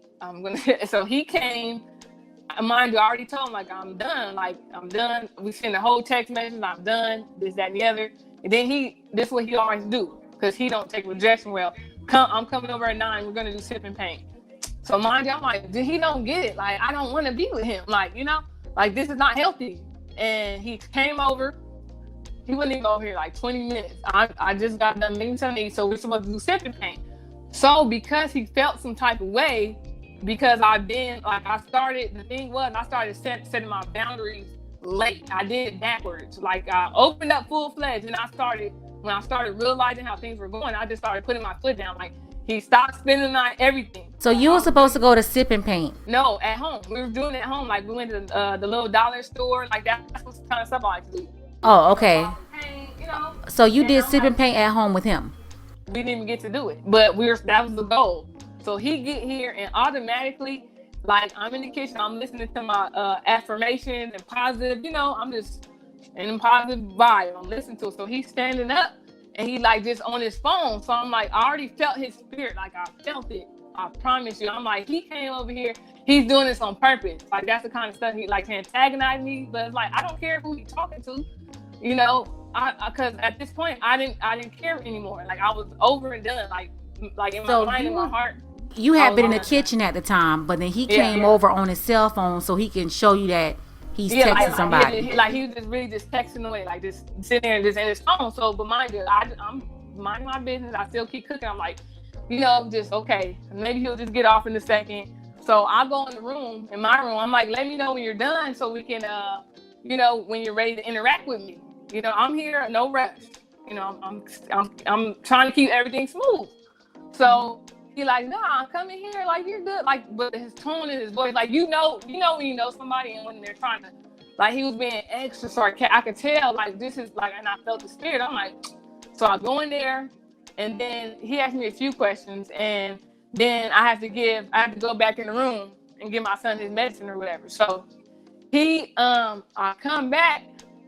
So he came. Mind you, I already told him like I'm done. Like I'm done. We send the whole text message. I'm done. This, that, and the other. And then this is what he always do because he don't take rejection well. I'm coming over at 9. We're gonna do sip and paint. So mind you, I'm like, he don't get it. Like I don't want to be with him. Like like this is not healthy. And he came over. He wasn't even over here like 20 minutes. I just got done making something to eat, so we're supposed to do sip and paint. So because he felt some type of way, because I've been like I started setting my boundaries late. I did it backwards. Like I opened up full fledged, and when I started realizing how things were going, I just started putting my foot down. Like he stopped spending my everything. So you were supposed to go to sip and paint? No, at home. We were doing it at home. Like we went to the little dollar store. Like that's what kind of stuff I like to do. Oh, okay. You know. So you did sip and paint at home with him? We didn't even get to do it, but that was the goal. So he get here and automatically, like I'm in the kitchen, I'm listening to my affirmations and positive, I'm just in a positive vibe. I'm listening to it. So he's standing up and he like just on his phone. So I'm like, I already felt his spirit. Like I felt it. I promise you. I'm like, he came over here. He's doing this on purpose. Like that's the kind of stuff he like to antagonize me. But it's like, I don't care who he's talking to, because at this point I didn't care anymore. Like I was over and done. Like in my mind and my heart. You had been in the kitchen at the time, but then he came over on his cell phone so he can show you that he's texting somebody. He was just really just texting away, like just sitting there and just in his phone. So, but mind you, I'm minding my business. I still keep cooking. I'm like, just okay. Maybe he'll just get off in a second. So I go in my room. I'm like, let me know when you're done so we can, when you're ready to interact with me. I'm here, no rush. I'm trying to keep everything smooth. So he like, nah, I'm coming here, like you're good. Like, but his tone and his voice, like when you know somebody and when they're trying to, like he was being extra sarcastic. I could tell, like this is like, and I felt the spirit. I'm like, so I go in there, and then he asked me a few questions, and then I have to go back in the room and give my son his medicine or whatever. So I come back.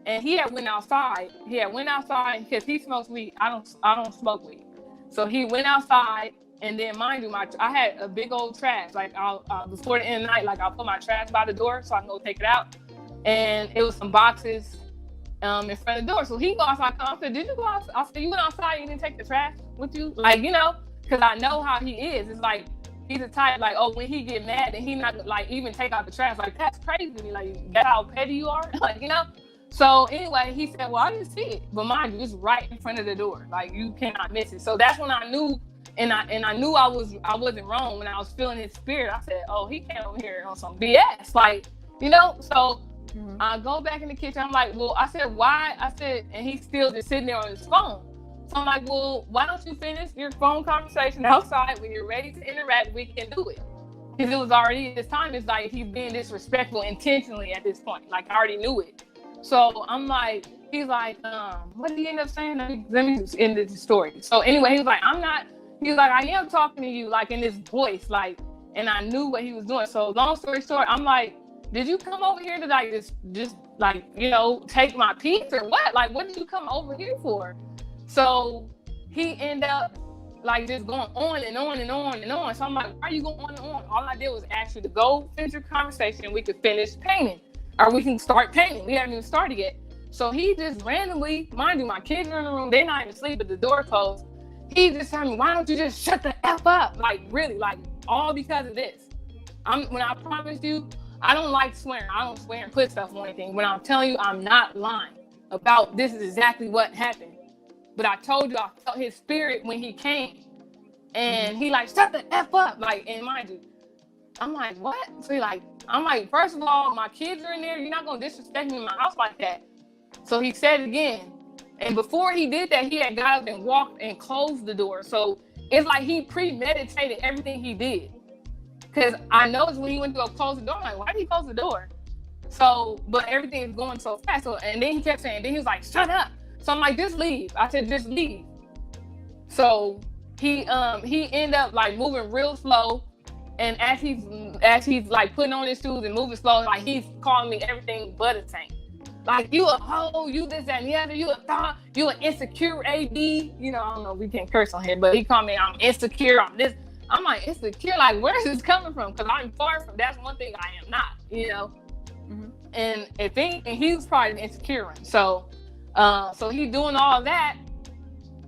And he had went outside. Because he smokes weed. I don't smoke weed. So he went outside, and then mind you, I had a big old trash. Like before the end of the night, like I'll put my trash by the door so I can go take it out. And it was some boxes in front of the door. So he goes outside. I said, "Did you go outside?" I said, "You went outside. You didn't take the trash with you?" Like because I know how he is. It's like he's the type like, oh, when he get mad, then he not like even take out the trash. Like that's crazy to me. Like that's how petty you are. Like So anyway, he said, well, I didn't see it. But mind you, it's right in front of the door. Like you cannot miss it. So that's when I knew, and I knew I wasn't wrong when I was feeling his spirit. I said, oh, he came over here on some BS. Like, so I go back in the kitchen. I'm like, well, I said, why? I said, and he's still just sitting there on his phone. So I'm like, well, why don't you finish your phone conversation outside? When you're ready to interact, we can do it. Because it was already, this time, it's like he's being disrespectful intentionally at this point. Like I already knew it. So I'm like, he's like, what did he end up saying? Let me end the story. So anyway, he was like, I am talking to you, like in this voice, like, and I knew what he was doing. So long story short, I'm like, did you come over here to like just like, take my piece or what? Like, what did you come over here for? So he ended up like just going on and on and on and on. So I'm like, why are you going on and on? All I did was ask you to go finish your conversation. We could finish painting. Or we can start painting. We haven't even started yet. So he just randomly, mind you, my kids are in the room. They're not even asleep, but the door closed. He just told me, why don't you just shut the F up? Like, really, like, all because of this. When I promise you, I don't like swearing. I don't swear and put stuff on anything. When I'm telling you, I'm not lying about this is exactly what happened. But I told you, I felt his spirit when he came. And he like, shut the F up. Like, and mind you, I'm like, what? So I'm like, first of all, my kids are in there. You're not going to disrespect me in my house like that. So he said it again. And before he did that, he had got up and walked and closed the door. So it's like he premeditated everything he did. Because I noticed when he went to go close the door, I'm like, why did he close the door? So, but everything is going so fast. So, and then he kept saying, then he was like, shut up. So I'm like, just leave. I said, just leave. So he ended up like moving real slow. And as he's like putting on his shoes and moving slow, like he's calling me everything but a saint. Like, you a hoe, you this, that, and the other, you a thought, you an insecure AD. You know, I don't know if we can't curse on here, but he called me, I'm insecure, I'm this. I'm like, insecure? Like, where is this coming from? Because I'm far from, that's one thing I am not, you know? Mm-hmm. And if anything, he was probably insecure. So he doing all that.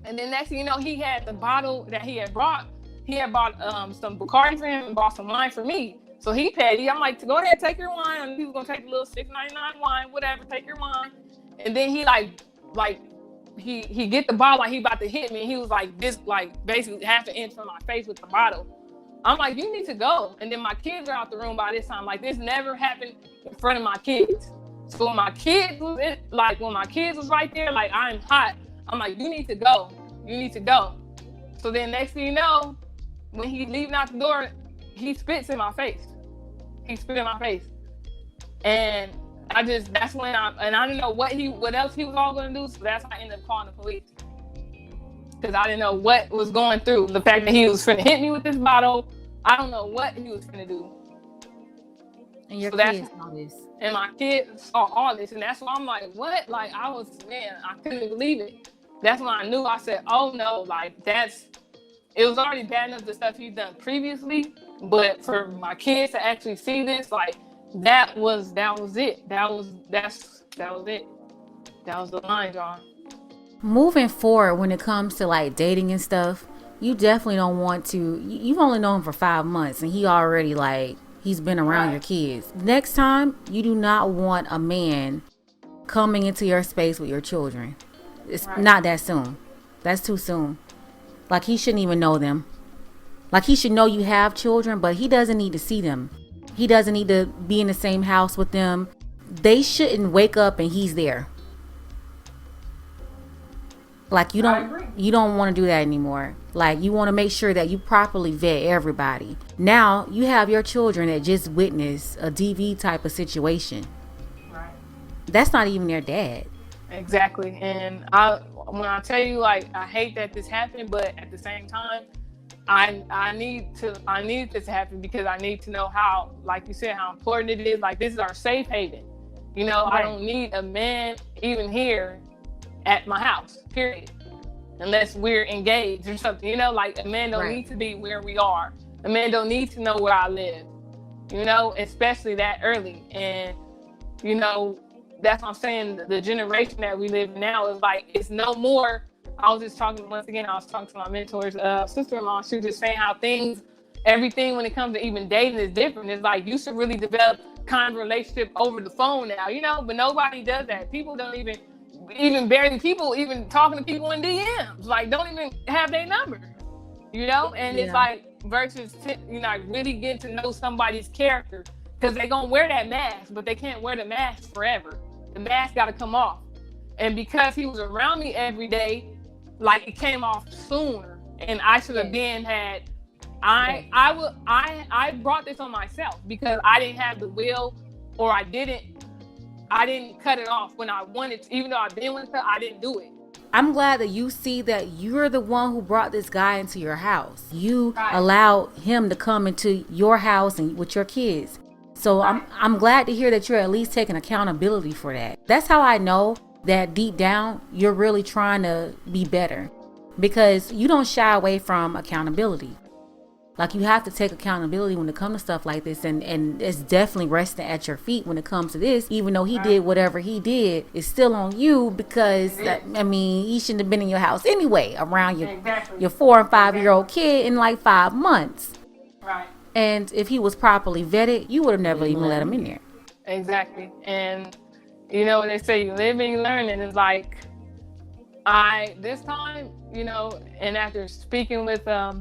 And then next thing you know, he had the bottle that he had brought. He had bought some Bacardi for him and bought some wine for me. So he petty. I'm like, go ahead, take your wine. And he was gonna take a little $6.99 wine, whatever, take your wine. And then he he get the bottle like he about to hit me. He was like this, like basically half an inch from my face with the bottle. I'm like, you need to go. And then my kids are out the room by this time. Like, this never happened in front of my kids. So when my kids was right there, like, I'm hot. I'm like, you need to go. You need to go. So then next thing you know, when he leaving out the door, he spits in my face. He spit in my face. And I didn't know what else he was all going to do. So that's how I ended up calling the police. Because I didn't know what was going through. The fact that he was finna hit me with this bottle, I don't know what he was finna do. And your kids saw this. And my kids saw all this. And that's why I'm like, what? Like, I couldn't believe it. That's when I knew. I said, oh no, like, it was already bad enough the stuff he's done previously. But for my kids to actually see this, like, that was it. That was it. That was the line drawn. Moving forward, when it comes to like dating and stuff, you definitely don't want to. You've only known him for 5 months, and he already he's been around your kids. Next time, you do not want a man coming into your space with your children. It's not that soon. That's too soon. Like, he shouldn't even know them. Like, he should know you have children, but he doesn't need to see them. He doesn't need to be in the same house with them. They shouldn't wake up and he's there. Like, you don't want to do that anymore. Like, you want to make sure that you properly vet everybody. Now you have your children that just witnessed a DV type of situation. Right. That's not even their dad. Exactly. And when I tell you, like, I hate that this happened, but at the same time, I need this to happen because I need to know how, like you said, how important it is. Like, this is our safe haven. You know, right. I don't need a man even here at my house, period. Unless we're engaged or something, you know, like, a man don't need to be where we are. A man don't need to know where I live, you know, especially that early. And, you know, that's what I'm saying. The generation that we live in now is like, it's no more. I was talking to my mentor's sister-in-law. She was just saying how everything when it comes to even dating is different. It's like, you should really develop kind of relationship over the phone now, you know, but nobody does that. People don't even barely people even talking to people in DMs, like, don't even have their number, you know? And it's like, versus, you know, really getting to know somebody's character, because they're going to wear that mask, but they can't wear the mask forever. The mask got to come off. And because he was around me every day, like, it came off sooner, and I should have I brought this on myself because I didn't have the will, or I didn't cut it off when I wanted to. Even though I've been with her, I didn't do it. I'm glad that you see that you're the one who brought this guy into your house. You allowed him to come into your house and with your kids. So I'm glad to hear that you're at least taking accountability for that. That's how I know that deep down you're really trying to be better, because you don't shy away from accountability. Like, you have to take accountability when it comes to stuff like this, and it's definitely resting at your feet when it comes to this. Even though he did whatever he did, it's still on you, because he shouldn't have been in your house anyway around your 4 and 5 year old kid in like 5 months. Right. And if he was properly vetted, you would have never even let him in there. Exactly. And you know, when they say you live and you learn, and it's like, this time, you know, and after speaking with her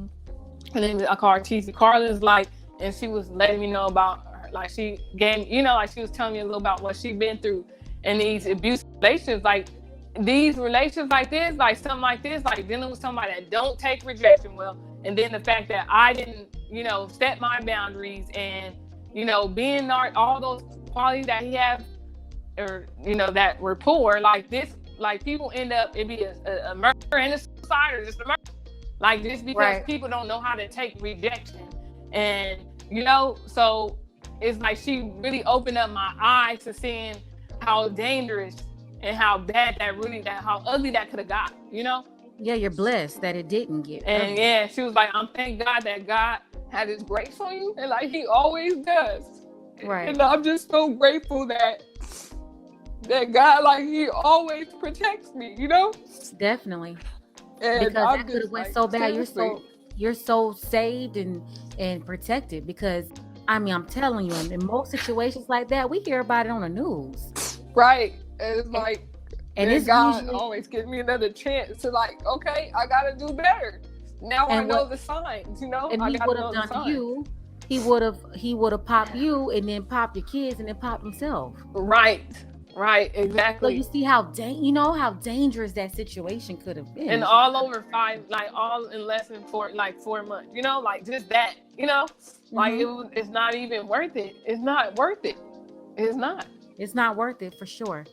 name is, I call her TC. Carla's like, and she was letting me know about her, like, she gave, you know, like, she was telling me a little about what she'd been through and these abusive relationships. Like, these relationships like this, like something like this, like dealing with somebody that don't take rejection well, and then the fact that I didn't, set my boundaries and, being all those qualities that he have, or, that were poor, like this, like people end up, it'd be a murder and a suicide, or just a murder. Like just because people don't know how to take rejection. And, so it's like she really opened up my eyes to seeing how dangerous and how bad how ugly that could have got, Yeah, you're blessed that it didn't get and ugly. Yeah, she was like, I'm thank God that God had his grace on you, and like he always does. Right. And I'm just so grateful that God, like, he always protects me, Definitely. And because that could have went so bad. Seriously. You're so saved and protected, because I'm telling you, in most situations like that, we hear about it on the news. Right. And it's like, and it's God usually, always gives me another chance to like, okay, I gotta do better. Now I know the signs, And he would have done you. He would have popped you, and then popped your kids, and then popped himself. Right, exactly. So you see how dangerous that situation could have been. And all over all in less than 4 months. Like just that. Like it's not even worth it. It's not worth it. It's not. It's not worth it for sure.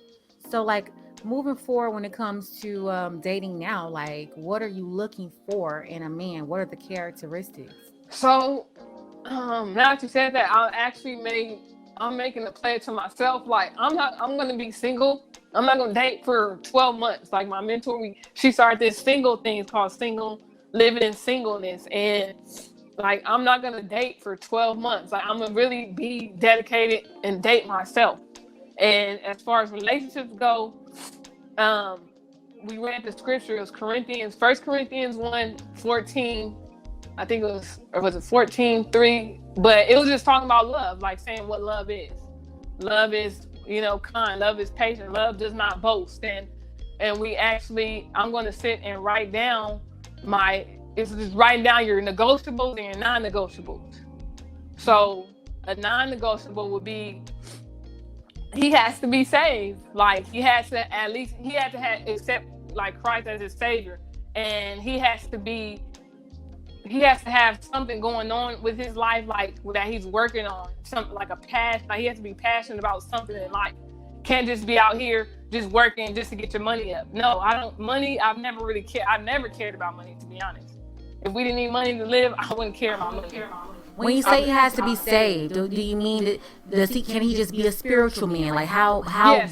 So like moving forward, when it comes to dating now, like what are you looking for in a man? What are the characteristics? So now that you said that, I'm making a pledge to myself. Like I'm going to be single. I'm not going to date for 12 months. Like my mentor, she started this single thing called living in singleness. And like, I'm not going to date for 12 months. Like I'm going to really be dedicated and date myself. And as far as relationships go, we read the scripture. It was 1 Corinthians 1:14. I think it was 14:3, but it was just talking about love, like saying what love is. Love is, kind. Love is patient. Love does not boast. And I'm going to sit and write down it's just writing down your negotiables and your non-negotiables. So a non-negotiable would be, he has to be saved. Like he had to accept like Christ as his savior, and he has to have something going on with his life, like that he's working on, something like a passion. Like he has to be passionate about something in life. Can't just be out here just working just to get your money up. No, I've never really cared. I've never cared about money, to be honest. If we didn't need money to live, I wouldn't care about money. When you say he has to be saved, do you mean that can he just be a spiritual man? Like how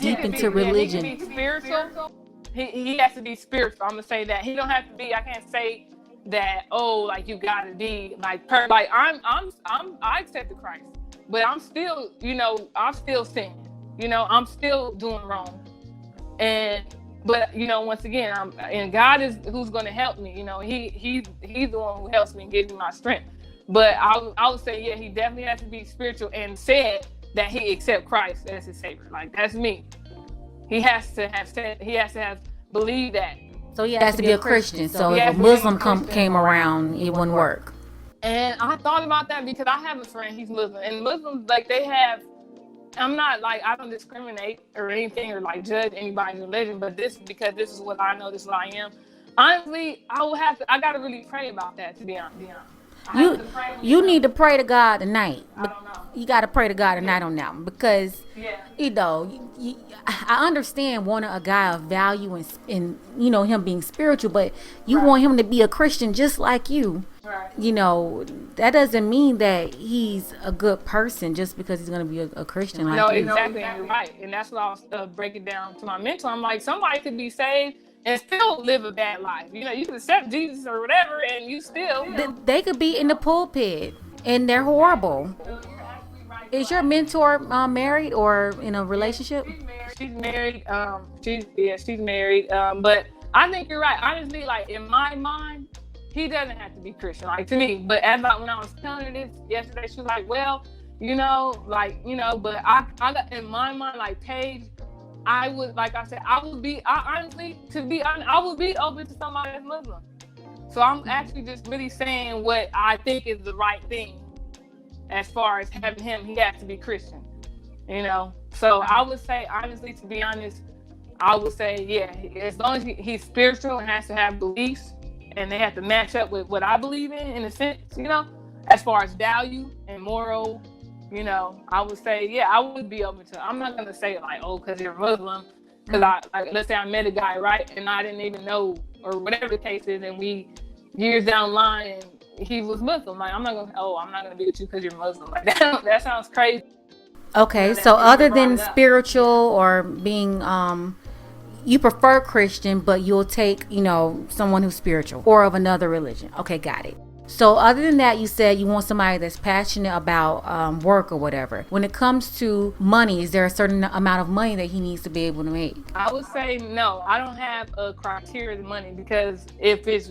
deep into religion? He can be spiritual. He has to be spiritual. I'm gonna say that. He don't have to be. I can't say that, like you gotta be like I accepted Christ, but I'm still, I'm still sinning, I'm still doing wrong. But once again, and God is who's gonna help me. He's the one who helps me and gives me my strength. But I would say, yeah, he definitely has to be spiritual and said that he accept Christ as his savior. Like that's me. He has to have believed that. So he has to be a Christian. So if a Muslim came around, it wouldn't work. And I thought about that because I have a friend, he's Muslim. And Muslims, like I'm not like, I don't discriminate or anything or like judge anybody's religion, but because this is what I know, this is what I am. Honestly, I got to really pray about that, to be honest. You need to pray to God tonight. You got to pray to God tonight on that one, because I understand wanting a guy of value and him being spiritual, but you want him to be a Christian just like you. Right. That doesn't mean that he's a good person just because he's going to be a Christian like you. No, exactly. You're right. And that's what I was breaking down to my mentor. I'm like, somebody could be saved and still live a bad life. You can accept Jesus or whatever, and you still. They could be in the pulpit and they're horrible. Is your mentor married or in a relationship? She's married. She's married. But I think you're right. Honestly, like in my mind, he doesn't have to be Christian, like to me. But when I was telling her this yesterday, she was like, well, but I got in my mind, like Paige, I would be open to somebody that's Muslim. So I'm actually just really saying what I think is the right thing. As far as having him, he has to be Christian, So I would say, honestly, to be honest, I would say, yeah, as long as he's spiritual and has to have beliefs, and they have to match up with what I believe in a sense, as far as value and moral, I would say, yeah, I would be open to. I'm not gonna say like, oh, because you're Muslim, because let's say I met a guy, right, and I didn't even know, or whatever the case is, and we years down the line, and he was Muslim. Like, I'm not gonna be with you because you're Muslim. Like that sounds crazy. Okay, so other than spiritual or being, you prefer Christian, but you'll take, someone who's spiritual or of another religion. Okay, got it. So other than that, you said you want somebody that's passionate about work or whatever. When it comes to money, is there a certain amount of money that he needs to be able to make? I would say no. I don't have a criteria of money, because if it's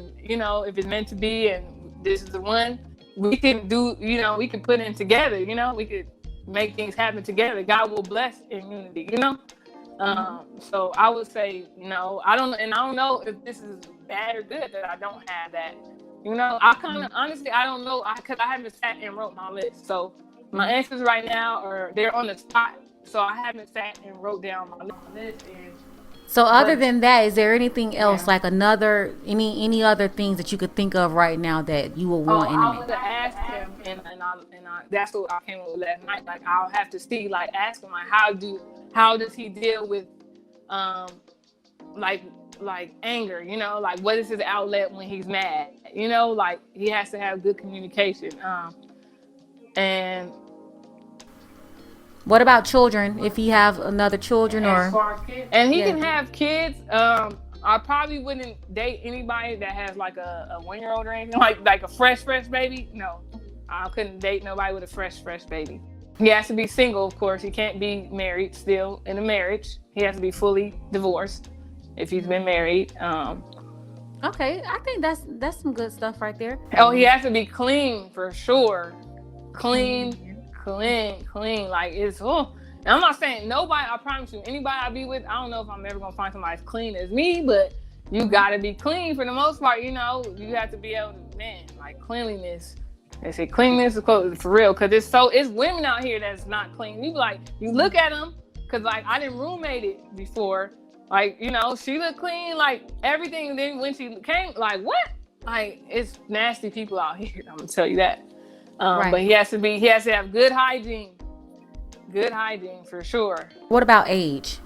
meant to be and this is the one, we can do, we can put in together, we could make things happen together. God will bless in unity, So I would say no. I don't know if this is bad or good that I don't have that. I kind of, honestly, I don't know, because I haven't sat and wrote my list. So my answers right now they're on the spot. So I haven't sat and wrote down my list. So other than that, is there anything else, like any other things that you could think of right now that you would want in a man? I would have asked him, and I that's what I came up with last night. Like, I'll have to see, like, ask him, like, how does he deal with, like anger, like what is his outlet when he's mad, like he has to have good communication. And what about children? If he have another children, and he can have kids, I probably wouldn't date anybody that has like a 1-year-old or anything, like a fresh baby. No, I couldn't date nobody with a fresh baby. He has to be single, of course. He can't be married, still in a marriage. He has to be fully divorced if he's been married. Okay, I think that's some good stuff right there. Oh, he has to be clean for sure. Clean. Like, it's, and I'm not saying nobody, I promise you, anybody I be with, I don't know if I'm ever gonna find somebody as clean as me, but you gotta be clean for the most part. You have to be able to, like, cleanliness. They say cleanliness is for real, because it's women out here that's not clean. You look at them, because like I didn't roommate it before. Like, she looked clean, like everything. And then when she came, like, what? Like, it's nasty people out here. I'm gonna tell you that. Right. But he has to have good hygiene for sure. What about age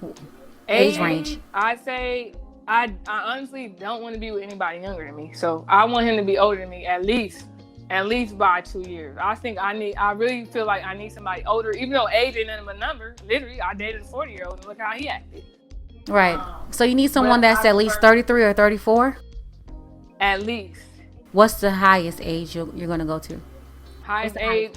range? I say I honestly don't want to be with anybody younger than me. So I want him to be older than me at least by 2 years. I really feel like I need somebody older, even though age ain't nothing but a number. Literally, I dated a 40-year-old and look how he acted. Right. So you need someone that's at least 33 or 34? At least. What's the highest age you're going to go to? Highest age,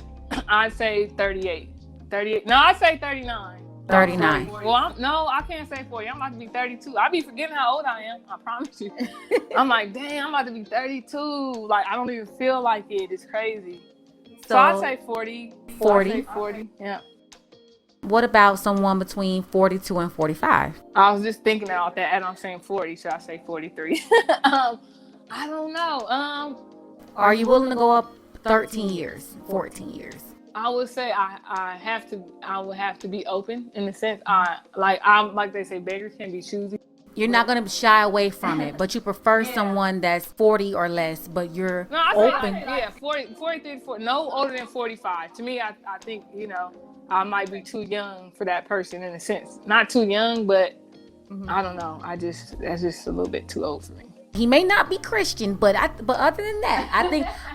I'd say 38. 38. No, I'd say 39. 39. Well, I can't say 40. I'm about to be 32. I be forgetting how old I am. I promise you. I'm like, dang, I'm about to be 32. Like, I don't even feel like it. It's crazy. So I'd say 40. 40. Yeah. What about someone between 42 and 45? I was just thinking about that, and I'm saying 40. Should I say 43? I don't know. Are you willing to go up 13 years, 14 years? I would say I would have to be open in the sense, like they say, beggars can be choosy. You're not going to shy away from it, but you prefer someone that's 40 or less, but you're open. 43 to 40, no older than 45. To me, I think, I might be too young for that person in a sense. Not too young, but I don't know. That's just a little bit too old for me. He may not be Christian, but other than that,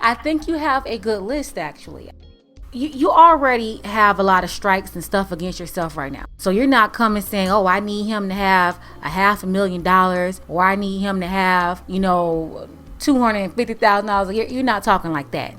I think you have a good list actually. You already have a lot of strikes and stuff against yourself right now. So you're not coming saying, oh, I need him to have $500,000 or I need him to have, $250,000 a year. You're not talking like that.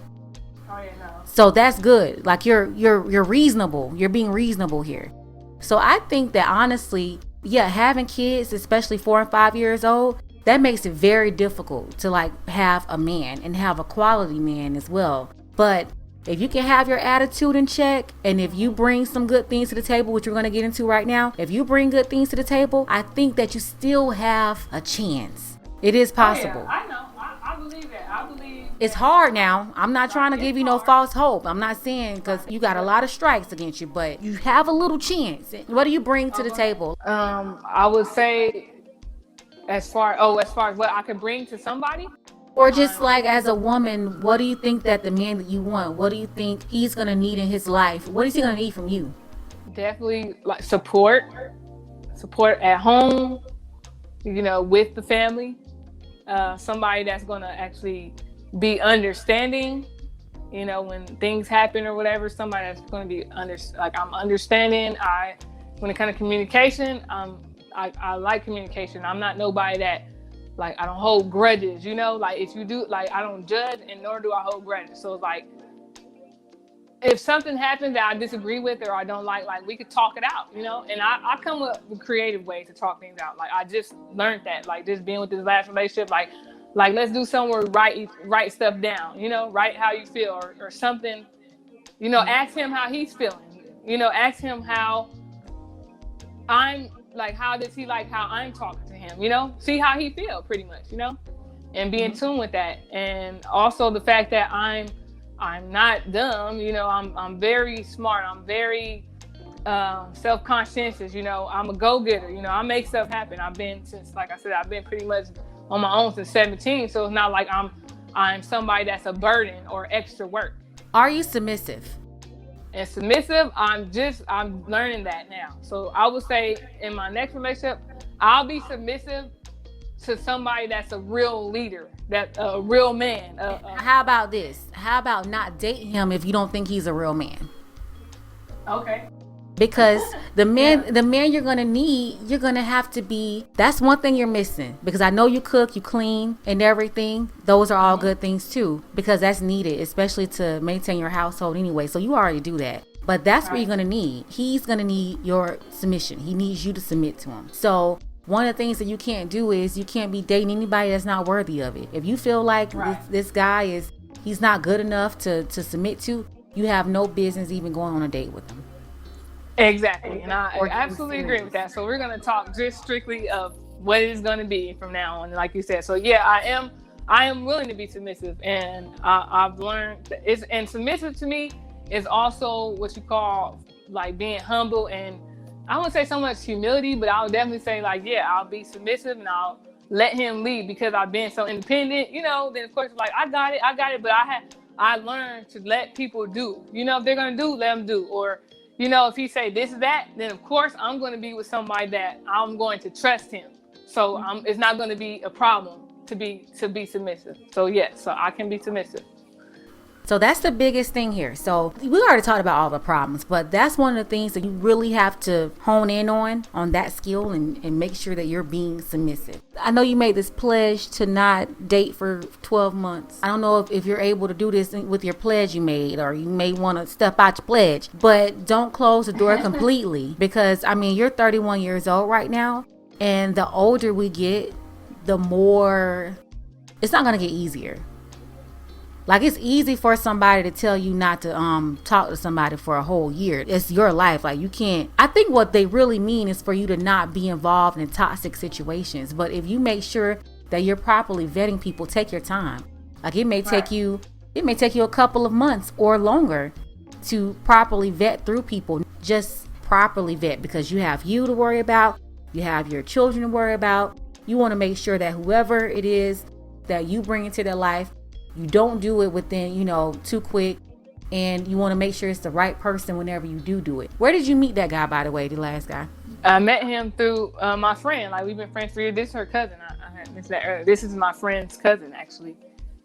Oh, yeah, no. So that's good. Like you're reasonable. You're being reasonable here. So I think that honestly, having kids, especially 4 and 5 years old, that makes it very difficult to like have a man and have a quality man as well. But if you can have your attitude in check, and if you bring some good things to the table, which we're going to get into right now, if you bring good things to the table, I think that you still have a chance. It is possible. Oh, yeah, I know. I believe that. I believe It's hard now. I'm not trying to give you no false hope. I'm not saying, because you got a lot of strikes against you, but you have a little chance. What do you bring to the table? I would say as far as what I could bring to somebody. Or just like as a woman, what do you think that the man that you want, what do you think he's going to need in his life? What is he going to need from you? Definitely like support at home, with the family. Somebody that's going to actually be understanding, when things happen or whatever. Somebody that's going to be I'm understanding. When it comes to communication, I like communication. I'm not nobody that, like, I don't hold grudges, like if you do, like, I don't judge and nor do I hold grudges. So it's like, if something happens that I disagree with or I don't like we could talk it out, and I come up with creative ways to talk things out. Like, I just learned that, like, just being with this last relationship, like let's do something where we write stuff down, write how you feel or something, ask him how he's feeling, ask him how I'm, like, how does he like how I'm talking to him, see how he feel pretty much, and be in tune with that. And also the fact that I'm not dumb, I'm very smart. I'm very self-conscientious, I'm a go-getter, I make stuff happen. I've been pretty much on my own since 17. So it's not like I'm somebody that's a burden or extra work. Are you submissive? And submissive, I'm learning that now. So I would say in my next relationship, I'll be submissive to somebody that's a real leader, that's a real man. How about this? How about not dating him if you don't think he's a real man? Okay. Because the man you're gonna need, you're gonna have to be. That's one thing you're missing. Because I know you cook, you clean, and everything. Those are all good things too. Because that's needed, especially to maintain your household anyway. So you already do that. But that's what you're gonna need. He's gonna need your submission. He needs you to submit to him. So one of the things that you can't do is you can't be dating anybody that's not worthy of it. If you feel like this guy he's not good enough to submit to, you have no business even going on a date with him. Exactly. And I absolutely agree with that. So we're going to talk just strictly of what it is going to be from now on, like you said. So yeah, I am willing to be submissive, and I've learned that and submissive to me is also what you call like being humble, and I wouldn't say so much humility, but I'll definitely say I'll be submissive and I'll let him lead because I've been so independent, then of course like I got it, but I learned to let people do, if they're going to do, let them do. Or if he say this is that, then of course I'm going to be with somebody that I'm going to trust him. So it's not going to be a problem to be submissive. So yes, so I can be submissive. So that's the biggest thing here. So we already talked about all the problems, but that's one of the things that you really have to hone in on that skill and make sure that you're being submissive. I know you made this pledge to not date for 12 months. I don't know if you're able to do this with your pledge you made, or you may want to step out your pledge, but don't close the door completely because, you're 31 years old right now, and the older we get, the more it's not going to get easier. Like, it's easy for somebody to tell you not to talk to somebody for a whole year. It's your life. Like, you can't. I think what they really mean is for you to not be involved in toxic situations. But if you make sure that you're properly vetting people, take your time. Like, it may take you a couple of months or longer to properly vet through people. Just properly vet, because you have you to worry about. You have your children to worry about. You want to make sure that whoever it is that you bring into their life, you don't do it within, too quick, and you want to make sure it's the right person whenever you do it. Where did you meet that guy, by the way, the last guy? I met him through my friend. Like, we've been friends for years. This is her cousin. I had mentioned that earlier. This is my friend's cousin, actually.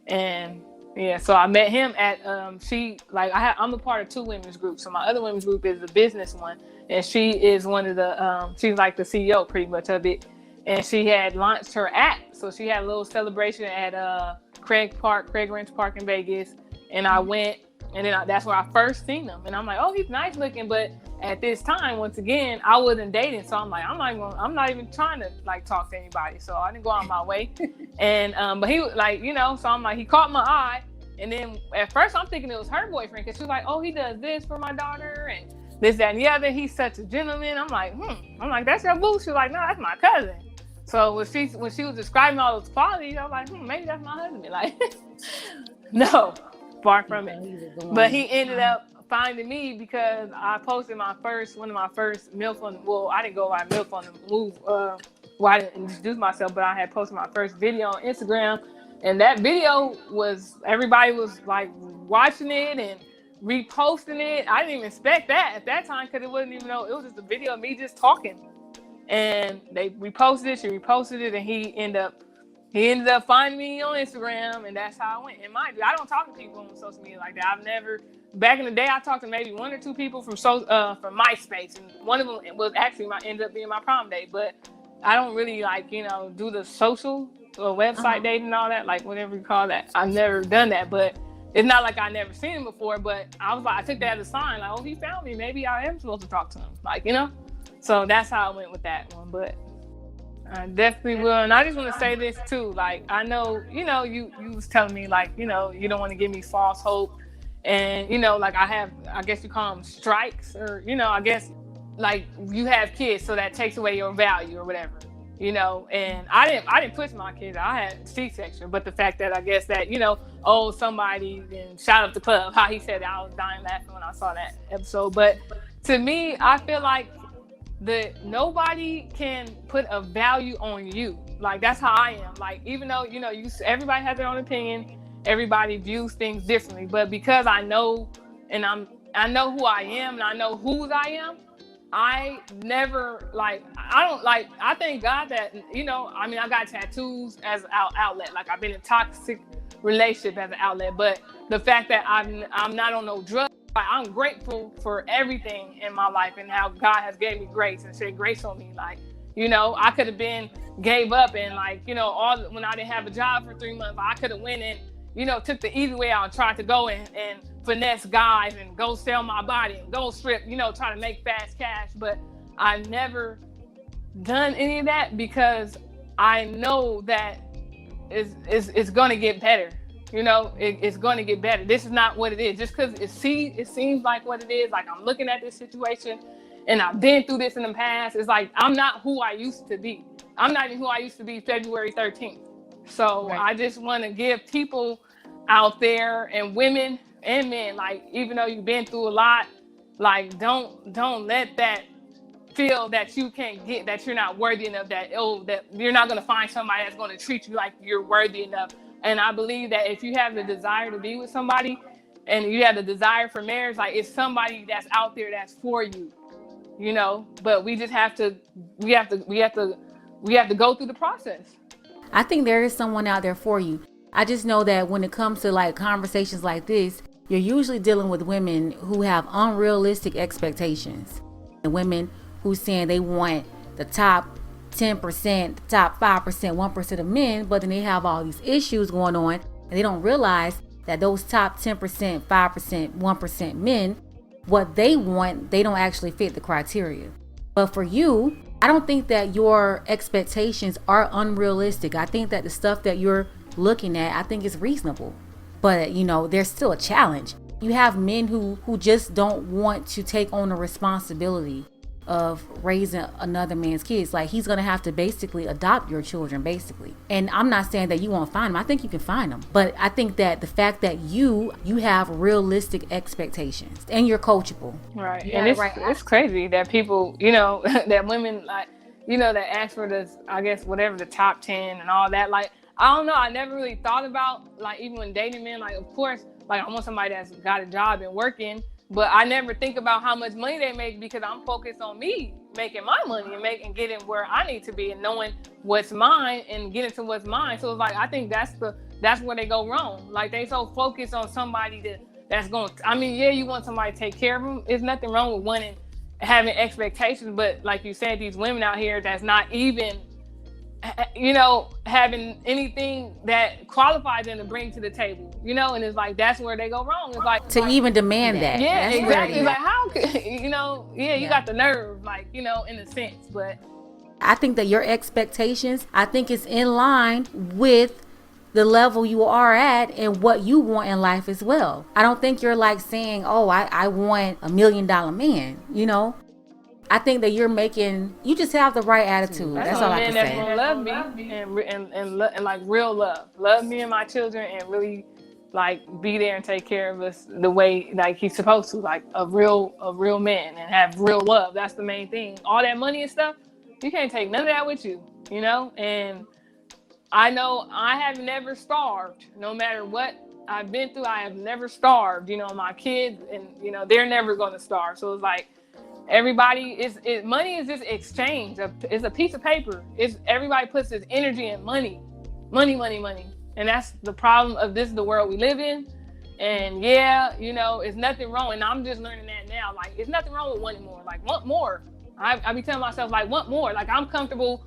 And yeah, so I met him at I'm a part of two women's groups. So my other women's group is the business one, and she is one of the she's like the CEO pretty much of it. And she had launched her app, so she had a little celebration at Craig Ranch Park in Vegas, and I went, and then that's where I first seen him, and I'm like, oh, he's nice looking, but at this time, once again, I wasn't dating, so I'm like, I'm not even trying to like talk to anybody, so I didn't go out my way, and but he was like, so I'm like, he caught my eye, and then at first I'm thinking it was her boyfriend, because she was like, oh, he does this for my daughter, and this, that, and the other, he's such a gentleman. I'm like, that's your boo? She was like, no, that's my cousin. So when she was describing all those qualities, I was like, maybe that's my husband. Like, No, far from it. No, he was the But one. he ended up finding me because I posted one of my first MILF on, well, I didn't go by MILF on the move, well, I didn't introduce myself, but I had posted my first video on Instagram. And that video was, everybody was like watching it and reposting it. I didn't even expect that at that time because it wasn't even know, it was just a video of me just talking. And they reposted it, she reposted it, and he ended up finding me on Instagram, and that's how I went. And mind you, I don't talk to people on social media like that. I've never. Back in the day, I talked to maybe one or two people from from MySpace, and one of them was actually ended up being my prom date. But I don't really like do the social or website dating and all that, like whatever you call that. I've never done that, but it's not like I never seen him before. But I was like, I took that as a sign, like, oh, he found me. Maybe I am supposed to talk to him, like So that's how I went with that one, but. I definitely will. And I just want to say this too. Like, I know, you was telling me like, you don't want to give me false hope. And, like I guess you call them strikes or, I guess like you have kids. So that takes away your value or whatever, and I didn't push my kids. I had C-section, but the fact that I guess that, somebody then shot up the club, how he said that, I was dying laughing when I saw that episode. But to me, I feel like nobody can put a value on you. Like, that's how I am. Like, even though everybody has their own opinion, everybody views things differently, but because I know and I know who I am and I know whose I am, I never I thank God that I got tattoos as an outlet. Like, I've been in toxic relationship as an outlet, but the fact that I'm not on no drugs, I'm grateful for everything in my life and how God has gave me grace and shed grace on me. Like, I could have gave up and when I didn't have a job for 3 months, I could have went and, took the easy way out and tried to go and finesse guys and go sell my body and go strip, try to make fast cash. But I never done any of that because I know that it's going to get better. It's going to get better. This is not what it is. Just because it seems like what it is. Like, I'm looking at this situation and I've been through this in the past. It's like, I'm not who I used to be. I'm not even who I used to be February 13th. So right. I just want to give people out there, and women and men, like, even though you've been through a lot, like, don't let that feel that you can't get, that you're not worthy enough, that you're not going to find somebody that's going to treat you like you're worthy enough. And I believe that if you have the desire to be with somebody and you have the desire for marriage, like, it's somebody that's out there that's for you, but we just have to go through the process. I think there is someone out there for you. I just know that when it comes to like conversations like this, you're usually dealing with women who have unrealistic expectations. And women who saying they want the top 10%, the top 5%, 1% of men, but then they have all these issues going on and they don't realize that those top 10%, 5%, 1% men, what they want, they don't actually fit the criteria. But for you, I don't think that your expectations are unrealistic. I think that the stuff that you're looking at, I think is reasonable. But, there's still a challenge. You have men who just don't want to take on the responsibility of raising another man's kids. Like, he's gonna have to basically adopt your children, basically. And I'm not saying that you won't find them. I think you can find them. But I think that the fact that you have realistic expectations and you're coachable. Right. And it's crazy that people, that women, like, that ask for this, I guess, whatever, the top 10 and all that. Like, I don't know. I never really thought about, like, even when dating men, like, of course, like, I want somebody that's got a job and working. But I never think about how much money they make because I'm focused on me making my money and getting where I need to be and knowing what's mine and getting to what's mine. So it's like, I think that's where they go wrong. Like, they so focused on somebody that's going to, you want somebody to take care of them. There's nothing wrong with having expectations. But like you said, these women out here that's not even, having anything that qualifies them to bring to the table, and it's like, that's where they go wrong. It's like to even demand that. Yeah, that's exactly. Like, how could, you got the nerve, like, in a sense. But I think that your expectations, I think it's in line with the level you are at and what you want in life as well. I don't think you're like saying, oh, I want $1 million man, I think that you just have the right attitude. That's all I can say. That's gonna love me and like real love me and my children and really like be there and take care of us the way like he's supposed to, like a real man, and have real love. That's the main thing. All that money and stuff, you can't take none of that with you, you know? And I know I have never starved. No matter what I've been through, I have never starved. You know, my kids, and you know, they're never going to starve. So it's like everybody money is just exchange. It's a piece of paper. Everybody puts this energy in money, and that's the problem of this is the world we live in. And yeah, you know, it's nothing wrong. And I'm just learning that now. Like, it's nothing wrong with wanting more. Like, want more. I be telling myself, like, want more. Like, I'm comfortable,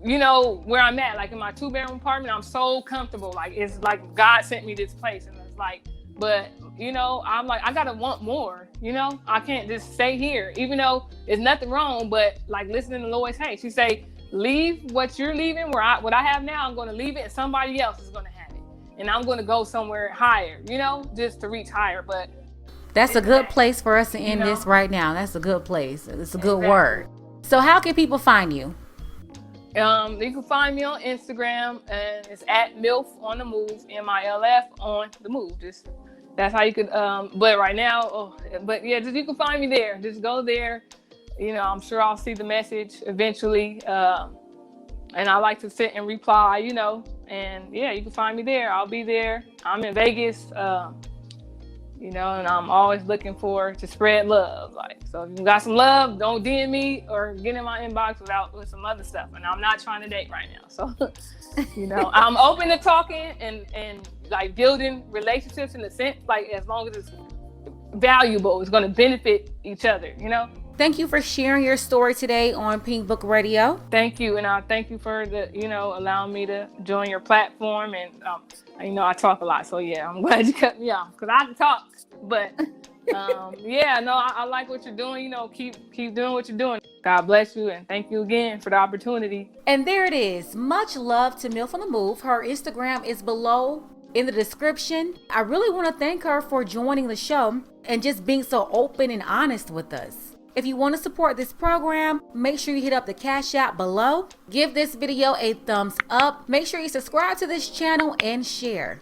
you know, where I'm at. Like, in my 2-bedroom apartment, I'm so comfortable. Like, it's like God sent me this place. And it's like, but, you know, I'm like, I gotta want more, you know? I can't just stay here, even though there's nothing wrong. But, like, listening to Lois Hay, she say, leave what you're leaving, what I have now, I'm gonna leave it, and somebody else is gonna have it. And I'm gonna go somewhere higher, you know, just to reach higher. But that's a good place for us to end this right now. That's a good place. It's a good word. So how can people find you? You can find me on Instagram, and it's at MILF on the move, MILF on the move. Just that's how you could. But right now, just you can find me there. Just go there. You know, I'm sure I'll see the message eventually. And I like to sit and reply. You know, and yeah, you can find me there. I'll be there. I'm in Vegas. You know, and I'm always looking to spread love. Like, so if you got some love, don't DM me or get in my inbox with some other stuff. And I'm not trying to date right now. So, you know, I'm open to talking and like building relationships in a sense, like as long as it's valuable, it's going to benefit each other, you know? Thank you for sharing your story today on Pink Book Radio. Thank you. And I thank you for allowing me to join your platform. And, you know, I talk a lot. So yeah, I'm glad you cut me off because I can talk. But I like what you're doing. You know, keep doing what you're doing. God bless you, and thank you again for the opportunity. And there it is. Much love to MILF on the Move. Her Instagram is below in the description. I really want to thank her for joining the show and just being so open and honest with us. If you want to support this program, make sure you hit up the Cash App below. Give this video a thumbs up. Make sure you subscribe to this channel and share.